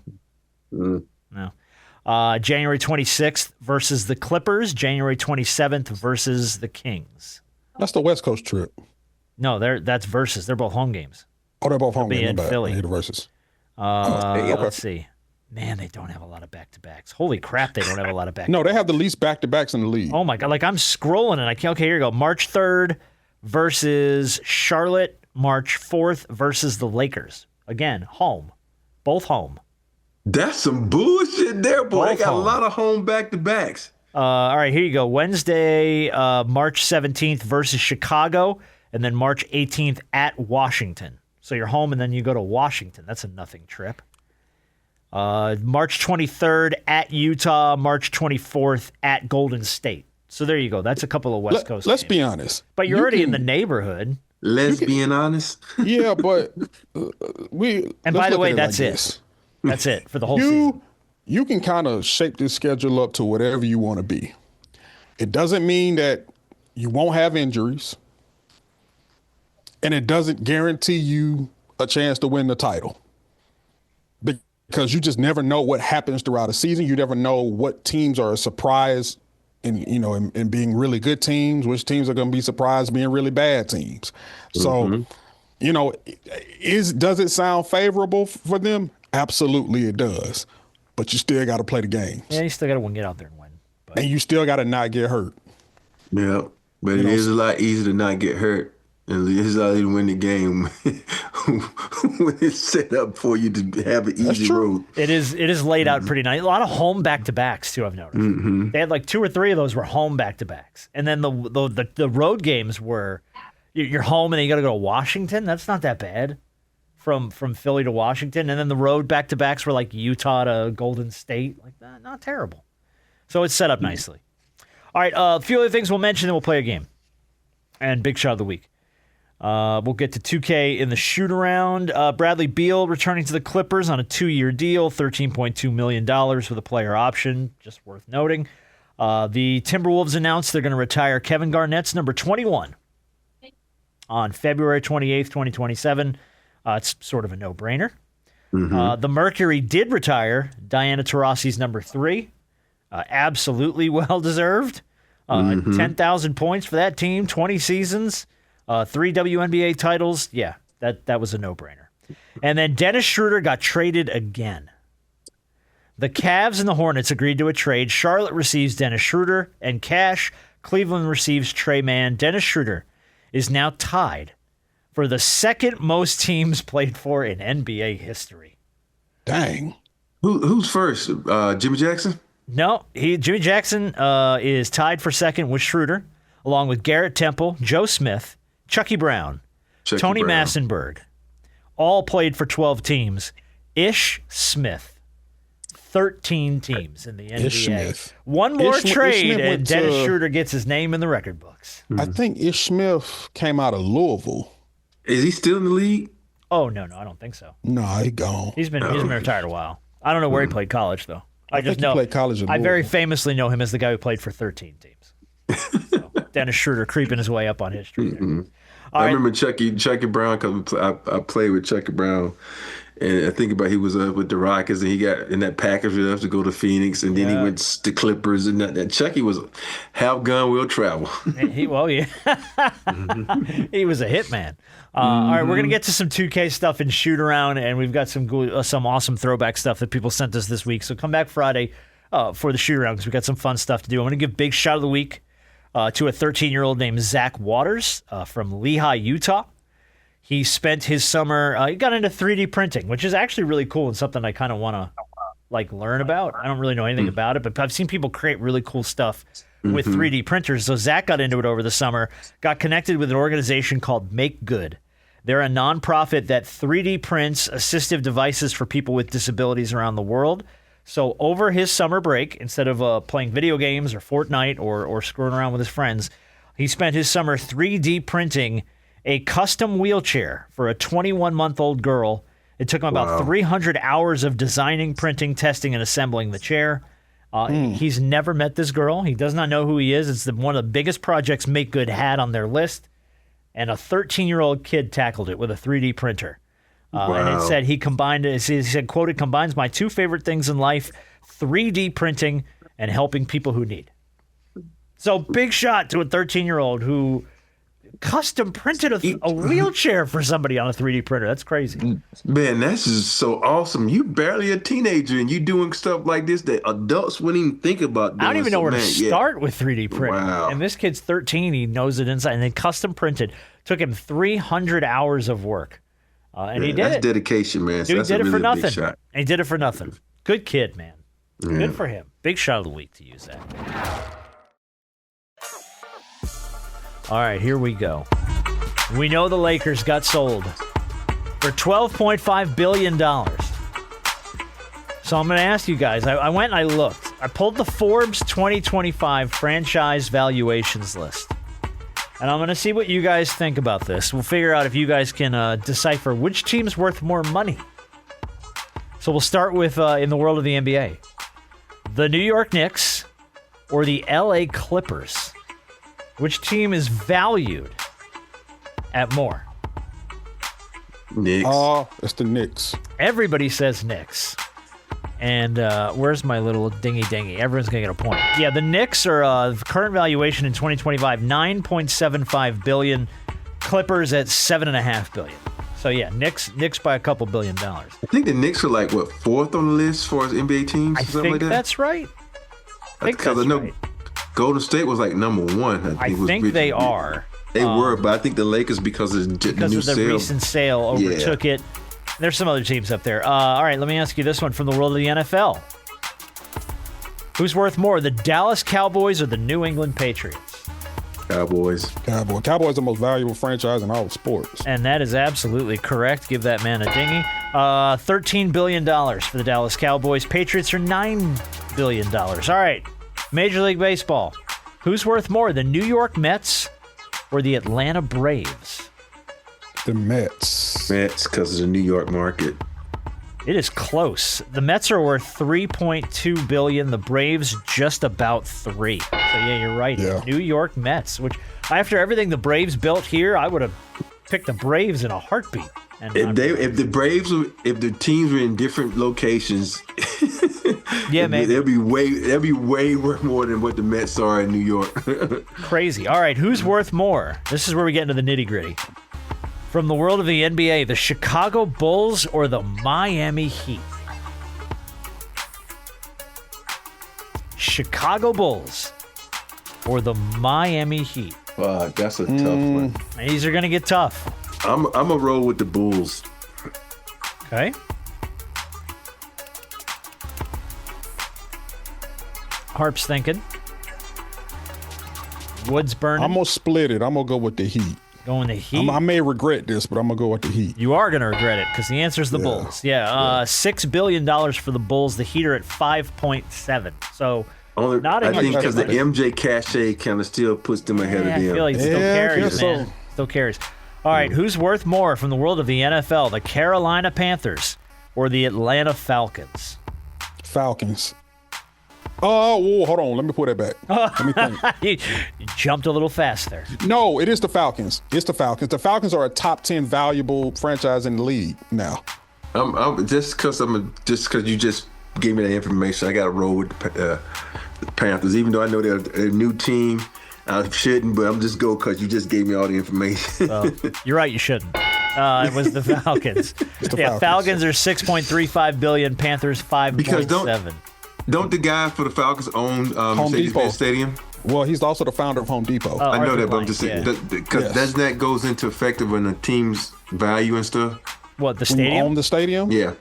No. January 26th versus the Clippers, January 27th versus the Kings. That's the West Coast trip. No, that's versus. They're both home games. Oh, they're both home They'll be games. in Philly. The versus. Let's see. Man, they don't have a lot of back-to-backs. Holy crap, they don't have a lot of back-to-backs. No, they have the least back-to-backs in the league. Oh, my God. Like, I'm scrolling, and I can't. Okay, here you go. March 3rd versus Charlotte. March 4th versus the Lakers. Again, home. Both home. That's some bullshit there, boy. They Both got home. a lot of home back-to-backs. All right, here you go. Wednesday, March 17th versus Chicago, and then March 18th at Washington. So you're home, and then you go to Washington. That's a nothing trip. March 23rd at Utah, March 24th at Golden State. So there you go. That's a couple of West Coast Let's games. be honest. But you're already in the neighborhood. Let's being honest. Yeah, but we. And by the way, that's it. That's it for the whole season. You can kind of shape this schedule up to whatever you want to be. It doesn't mean that you won't have injuries, and it doesn't guarantee you a chance to win the title. Because you just never know what happens throughout a season. You never know what teams are a surprise in being really good teams, which teams are going to be surprised being really bad teams. So, does it sound favorable for them? Absolutely it does. But you still got to play the games. Yeah, you still got to get out there and win. But. And you still got to not get hurt. Yeah, but it is a lot easier to not get hurt. And it's a lot easier to win the game when it's set up for you to have an easy road. It is laid out pretty nice. A lot of home back-to-backs, too, I've noticed. They had like 2 or 3 of those were home back-to-backs. And then the road games were you're home and then you got to go to Washington. That's not that bad from Philly to Washington. And then the road back-to-backs were like Utah to Golden State. Like that, not terrible. So it's set up nicely. All right, a few other things we'll mention, then we'll play a game. And big shot of the week. We'll get to 2K in the shoot-around. Bradley Beal returning to the Clippers on a 2-year deal, $13.2 million with a player option, just worth noting. The Timberwolves announced they're going to retire Kevin Garnett's number 21 on February 28th, 2027. It's sort of a no-brainer. The Mercury did retire Diana Taurasi's number 3. Absolutely well-deserved. 10,000 points for that team, 20 seasons. 3 WNBA titles. Yeah, that was a no-brainer. And then Dennis Schroder got traded again. The Cavs and the Hornets agreed to a trade. Charlotte receives Dennis Schroder and cash. Cleveland receives Trey Mann. Dennis Schroder is now tied for the second most teams played for in NBA history. Dang. Who's first? Jimmy Jackson? No, Jimmy Jackson is tied for second with Schroder, along with Garrett Temple, Joe Smith, Chucky Brown, Tony Massenberg, all played for 12 teams. Ish Smith, 13 teams in the NBA. Ish Smith. One more Ish trade, Smith and Dennis Schroder gets his name in the record books. I think Ish Smith came out of Louisville. Is he still in the league? Oh, no, I don't think so. No, he gone. He's been retired a while. I don't know where he played college, though. I just think know. he played college in I very Louisville. famously know him as the guy who played for 13 teams. So, Dennis Schroder creeping his way up on history. I remember Chucky Brown, because I played with Chucky Brown. And I think about he was with the Rockets, and he got in that package with us to go to Phoenix, and then he went to Clippers, and that Chucky was half gun will travel. He was a hitman. All right, we're gonna get to some 2K stuff and shoot around, and we've got some awesome throwback stuff that people sent us this week. So come back Friday for the shoot around, because we got some fun stuff to do. I'm gonna give big shout of the week to a 13-year-old named Zach Waters from Lehigh, Utah. He spent his summer, he got into 3D printing, which is actually really cool and something I kind of want to learn about. I don't really know anything about it, but I've seen people create really cool stuff with 3D printers. So Zach got into it over the summer, got connected with an organization called Make Good. They're a nonprofit that 3D prints assistive devices for people with disabilities around the world. So over his summer break, instead of playing video games or Fortnite or screwing around with his friends, he spent his summer 3D printing a custom wheelchair for a 21-month-old girl. It took him about 300 hours of designing, printing, testing, and assembling the chair. He's never met this girl. He does not know who he is. It's one of the biggest projects Make Good had on their list. And a 13-year-old kid tackled it with a 3D printer. And it said he said, quote, "It combines my two favorite things in life, 3D printing and helping people who need." So big shot to a 13-year-old who custom printed a wheelchair for somebody on a 3D printer. That's crazy. Man, that's just so awesome. You barely a teenager, and you doing stuff like this that adults wouldn't even think about doing. I don't even know where to start with 3D printing. Wow. And this kid's 13. He knows it inside. And they custom printed. Took him 300 hours of work. And he did that's it. dedication, man. So He that's did a it for really nothing. big shot. And he did it for nothing. Good kid, man. Good for him. Big shot of the week to use that. All right, here we go. We know the Lakers got sold for $12.5 billion. So I'm going to ask you guys. I went and I looked. I pulled the Forbes 2025 franchise valuations list. And I'm going to see what you guys think about this. We'll figure out if you guys can decipher which team's worth more money. So we'll start with, in the world of the NBA, the New York Knicks or the LA Clippers. Which team is valued at more? Knicks. It's the Knicks. Everybody says Knicks. And where's my little dingy? Everyone's going to get a point. Yeah, the Knicks are current valuation in 2025, $9.75 billion. Clippers at $7.5 billion. So yeah, Knicks by a couple $1 billion. I think the Knicks are like fourth on the list as far as NBA teams. I think like that? That's right. Because I know right. Golden State was like number one. I think they are. They were, but I think the Lakers because of the new sale. Recent sale overtook it. There's some other teams up there. All right, let me ask you this one from the world of the NFL. Who's worth more, the Dallas Cowboys or the New England Patriots? Cowboys. Cowboys are the most valuable franchise in all of sports. And that is absolutely correct. Give that man a dingy. $13 billion for the Dallas Cowboys. Patriots are $9 billion. All right, Major League Baseball. Who's worth more, the New York Mets or the Atlanta Braves? The Mets. Mets, because of the New York market. It is close. The Mets are worth $3.2 billion. The Braves just about $3 billion. So yeah, you're right. Yeah. New York Mets, which after everything the Braves built here, I would have picked the Braves in a heartbeat. And if the teams were in different locations, yeah, maybe they'll be way worth more than what the Mets are in New York. Crazy. All right, who's worth more? This is where we get into the nitty gritty. From the world of the NBA, the Chicago Bulls or the Miami Heat? Chicago Bulls or the Miami Heat? Wow, that's a tough one. These are going to get tough. I'm a roll with the Bulls. Okay. Harp's thinking. Wood's burning. I'm going to split it. I'm going to go with the Heat. Going the Heat. I may regret this, but I'm going to go with the Heat. You are going to regret it because the answer is the Bulls. Yeah, $6 billion for the Bulls. The Heat are at 5.7. So not I think because the MJ cachet kind of still puts them ahead of them. I feel like it still carries, man. So. Still carries. All right, who's worth more from the world of the NFL, the Carolina Panthers or the Atlanta Falcons? Falcons. Oh, hold on. Let me pull that back. Let me think. You jumped a little fast there. No, it is the Falcons. It's the Falcons. The Falcons are a top 10 valuable franchise in the league now. I'm just because you just gave me that information. I got to roll with the Panthers, even though I know they're a new team. I shouldn't, but I'm just go because you just gave me all the information. Well, you're right. You shouldn't. It was the Falcons. Falcons are $6.35 billion. Panthers $5.7. Don't the guy for the Falcons own Mercedes-Benz Stadium? Well, he's also the founder of Home Depot. I know Arthur that, but I'm Blank, just saying yeah. because doesn't that goes into effect when the team's value and stuff? What, the When you stadium? own the stadium? Yeah.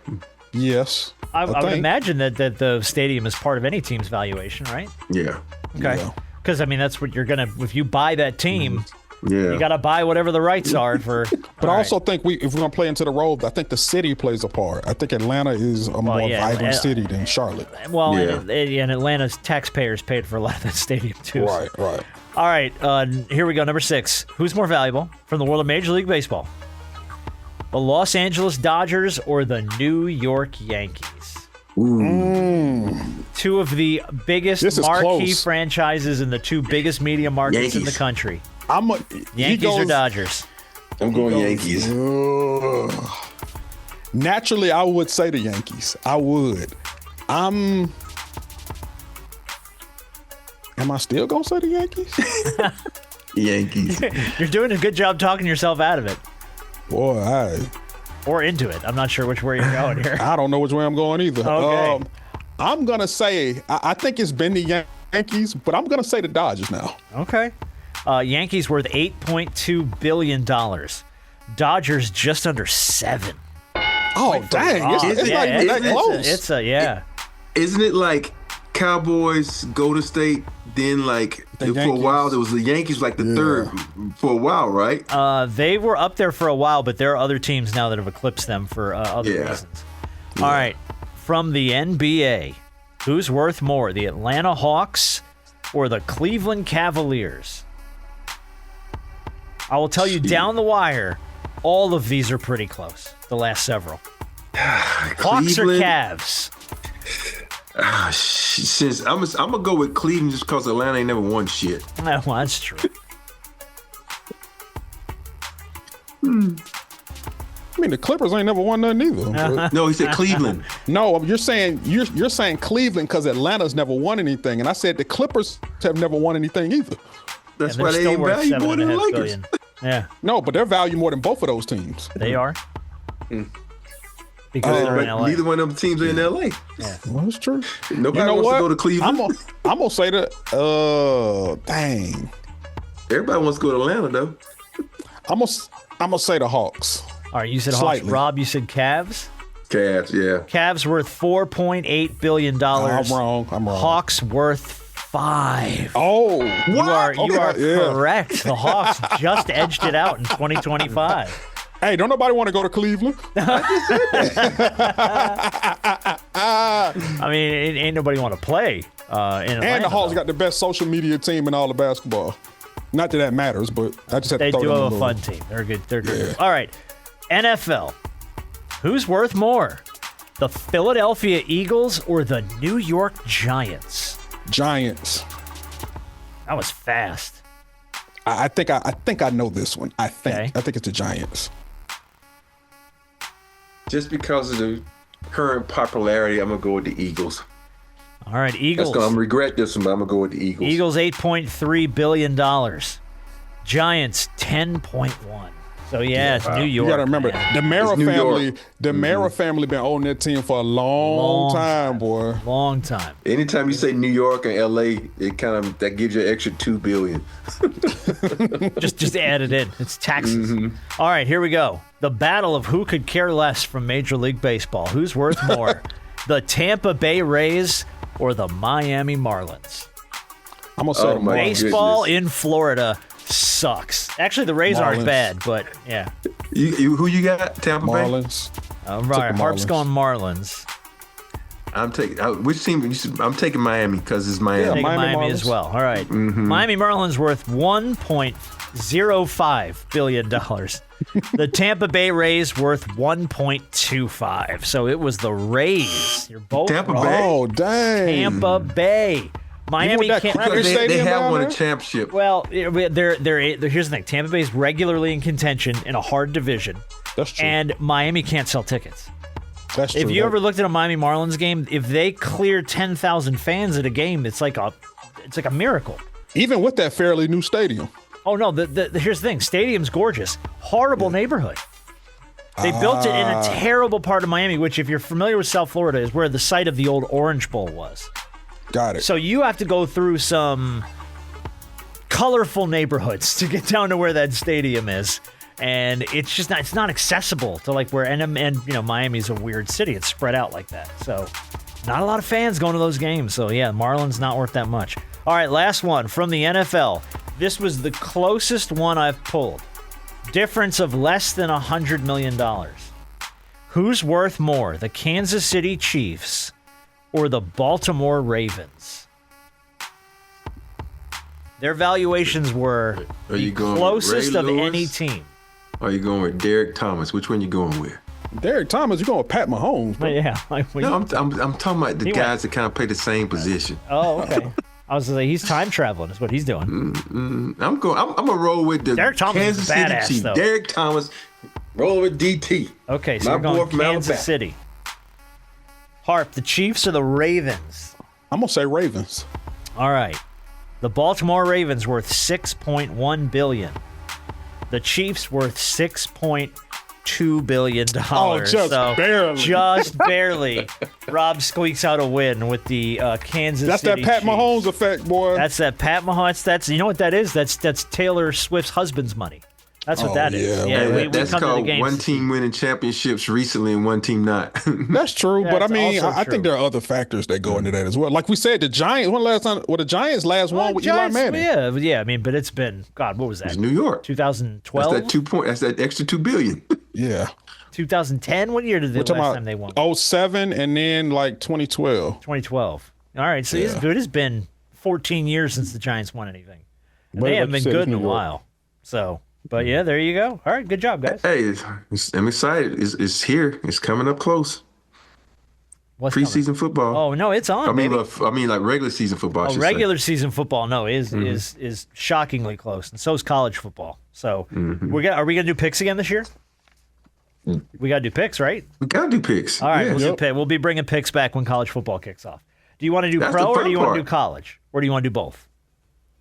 Yes. I would think. imagine that the stadium is part of any team's valuation, right? Yeah. Okay. Yeah. Because, I mean, that's what you're going to, if you buy that team, Yeah. you got to buy whatever the rights are for. But I also think if we're going to play into the role, I think the city plays a part. I think Atlanta is a more vibrant city than Charlotte. Well, Yeah. and Atlanta's taxpayers paid for a lot of that stadium, too. Right. All right, here we go. Number 6. Who's more valuable from the world of Major League Baseball? The Los Angeles Dodgers or the New York Yankees? Two of the biggest This is marquee close. franchises in the two biggest media markets in the Yankees. country. Yankees Yankees or Dodgers? I'm going Yankees. Naturally, I would say the Yankees. I would. Am I still going to say the Yankees? Yankees. You're doing a good job talking yourself out of it. Boy, Or into it. I'm not sure which way you're going here. I don't know which way I'm going either. Okay. I'm going to say, I think it's been the Yankees, but I'm going to say the Dodgers now. Okay. Yankees worth $8.2 billion. Dodgers just under 7. Oh, dang. It's not even that close. Isn't it like Cowboys, Golden State, then like The for a Yankees. while there was the Yankees like the third for a while, right? They were up there for a while, but there are other teams now that have eclipsed them for other reasons. All right. From the NBA, who's worth more, the Atlanta Hawks or the Cleveland Cavaliers? I will tell you down the wire, all of these are pretty close, the last several. Hawks or Cleveland? Cavs? Since I'm gonna go with Cleveland just because Atlanta ain't never won shit. Well, that's true. I mean, the Clippers ain't never won nothing either. No, he said Cleveland. No, you're saying Cleveland because Atlanta's never won anything, and I said the Clippers have never won anything either. That's And why they're they still ain't worth value more than the $7.5 Lakers. billion. Yeah, No, but they're valued more than both of those teams. they are. Because they're in But LA. neither one of them teams are in LA. Well, that's true. Nobody wants to go to Cleveland. I'm gonna say that. Dang. Everybody wants to go to Atlanta though. I'm gonna say the Hawks. All right, you said Hawks. Slightly. Rob, you said Cavs? Cavs, yeah. Cavs worth $4.8 billion. I'm wrong. Hawks worth 5. Oh, You are Yeah. correct. The Hawks just edged it out in 2025. Hey, don't nobody want to go to Cleveland? I mean, ain't nobody want to play in Atlanta. And the Hawks though. got the best social media team in all of basketball. Not that that matters, but I just had They to throw do that have in a the fun team. They're good. They're good. All right, NFL. Who's worth more, the Philadelphia Eagles or the New York Giants? Giants. That was fast. I think I know this one. I think it's the Giants. Just because of the current popularity, I'm gonna go with the Eagles. All right, Eagles. I'm gonna regret this one, but I'm gonna go with the Eagles. Eagles $8.3 billion. Giants 10.1. So yeah, it's New York. You got to remember, man. the Mara It's New family. York. The Mara family been owning that team for a long time, boy. Long time. Anytime you say New York and LA, it kind of that gives you an extra $2 billion. Just add it in. It's taxes. All right, here we go. The battle of who could care less from Major League Baseball. Who's worth more, the Tampa Bay Rays or the Miami Marlins? I'm gonna say Oh, the my Marlins. Baseball goodness. in Florida sucks. Actually, the Rays aren't Marlins. bad, but yeah. Who you got? Tampa Bay. Marlins. All right, the Harp's Marlins. going Marlins. I'm taking which team? I'm taking Miami because it's Miami. Yeah, Taking Miami Miami Marlins. as well. All right. Miami Marlins worth $0.05 billion. The Tampa Bay Rays worth 1.25. So it was the Rays. You're both Tampa wrong. Bay? Oh, dang. Tampa Bay. Miami that can't. cracker Because they stadium have down won a there? championship. Well, here's the thing. Tampa Bay is regularly in contention in a hard division, That's true. and Miami can't sell tickets. That's true. If you ever looked at a Miami Marlins game, if they clear 10,000 fans at a game, it's like a miracle. Even with that fairly new stadium. Oh no! Here's the thing: stadium's gorgeous, horrible neighborhood. They built it in a terrible part of Miami, which, if you're familiar with South Florida, is where the site of the old Orange Bowl was. Got it. So you have to go through some colorful neighborhoods to get down to where that stadium is. And it's not accessible to like where, and Miami's a weird city. It's spread out like that. So not a lot of fans going to those games. So yeah, Marlins not worth that much. All right, last one from the NFL. This was the closest one I've pulled. Difference of less than $100 million. Who's worth more, the Kansas City Chiefs or the Baltimore Ravens? Their valuations were Are you the going with closest Ray of Lewis? any team. Or are you going with Derek Thomas? Which one you going with? Derek Thomas, you're going with Pat Mahomes. But Bro. yeah. No, I'm talking about the He guys that kind of play the same position. Oh, okay. I was gonna say he's time traveling. Is what he's doing. I'm gonna roll with the Derek Thomas is Kansas a badass, City Chiefs. though. Derek Thomas, roll with DT. Okay, so My we're going boy from Kansas Alabama. City. Harp, the Chiefs or the Ravens? I'm going to say Ravens. All right. The Baltimore Ravens worth $6.1 billion. The Chiefs worth $6.2 billion. Oh, just barely. Just barely. Rob squeaks out a win with the Kansas That's City that Pat Chiefs. Mahomes effect, boy. That's that Pat Mahomes. That's you know what that is? That's Taylor Swift's husband's money. That's what Oh, that is. yeah, Yeah, man. we That's come to the called games. one team winning championships recently and one team not. That's true, but I That's mean, also I true. think there are other factors that go into that as well. Like we said, the Giants. When last time? Well, the Giants last one with Giants, Eli Manning. yeah. I mean, but it's been God. What was It's that? New York. 2012. That's that 2 point. That's that extra $2 billion. Yeah, 2010. What year did the we're last talking time they won? about 07 and then like 2012. 2012. All right, so it has been 14 years since the Giants won anything. And But they like haven't you been said, good it's in a New York. while. So, but yeah, there you go. All right, good job, guys. Hey, I'm excited. It's here. It's coming up close. What's Preseason coming? football. Oh no, it's on. I mean, baby. like regular season football. I should say. Regular season football, no, is shockingly close, and so is college football. So are we gonna do picks again this year? We gotta do picks, right? We gotta do picks. All right, Yeah. we'll be bringing picks back when college football kicks off. Do you want to do That's pro the or fun do you want to part. do college, or do you want to do both?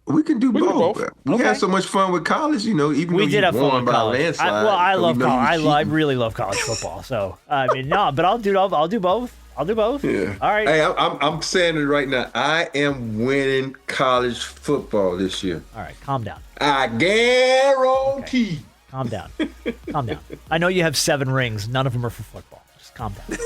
We can do can do both. both. We Okay. had so much fun with college, even We though did you have fun won with by a college. landslide. I but we love know you college. was I cheating. really love college football. So I mean, no, but I'll do both. I'll do both. Yeah. All right. Hey, I'm saying it right now. I am winning college football this year. All right. Calm down. I guarantee. Calm down. Calm down. I know you have 7 rings. None of them are for football. Just calm down.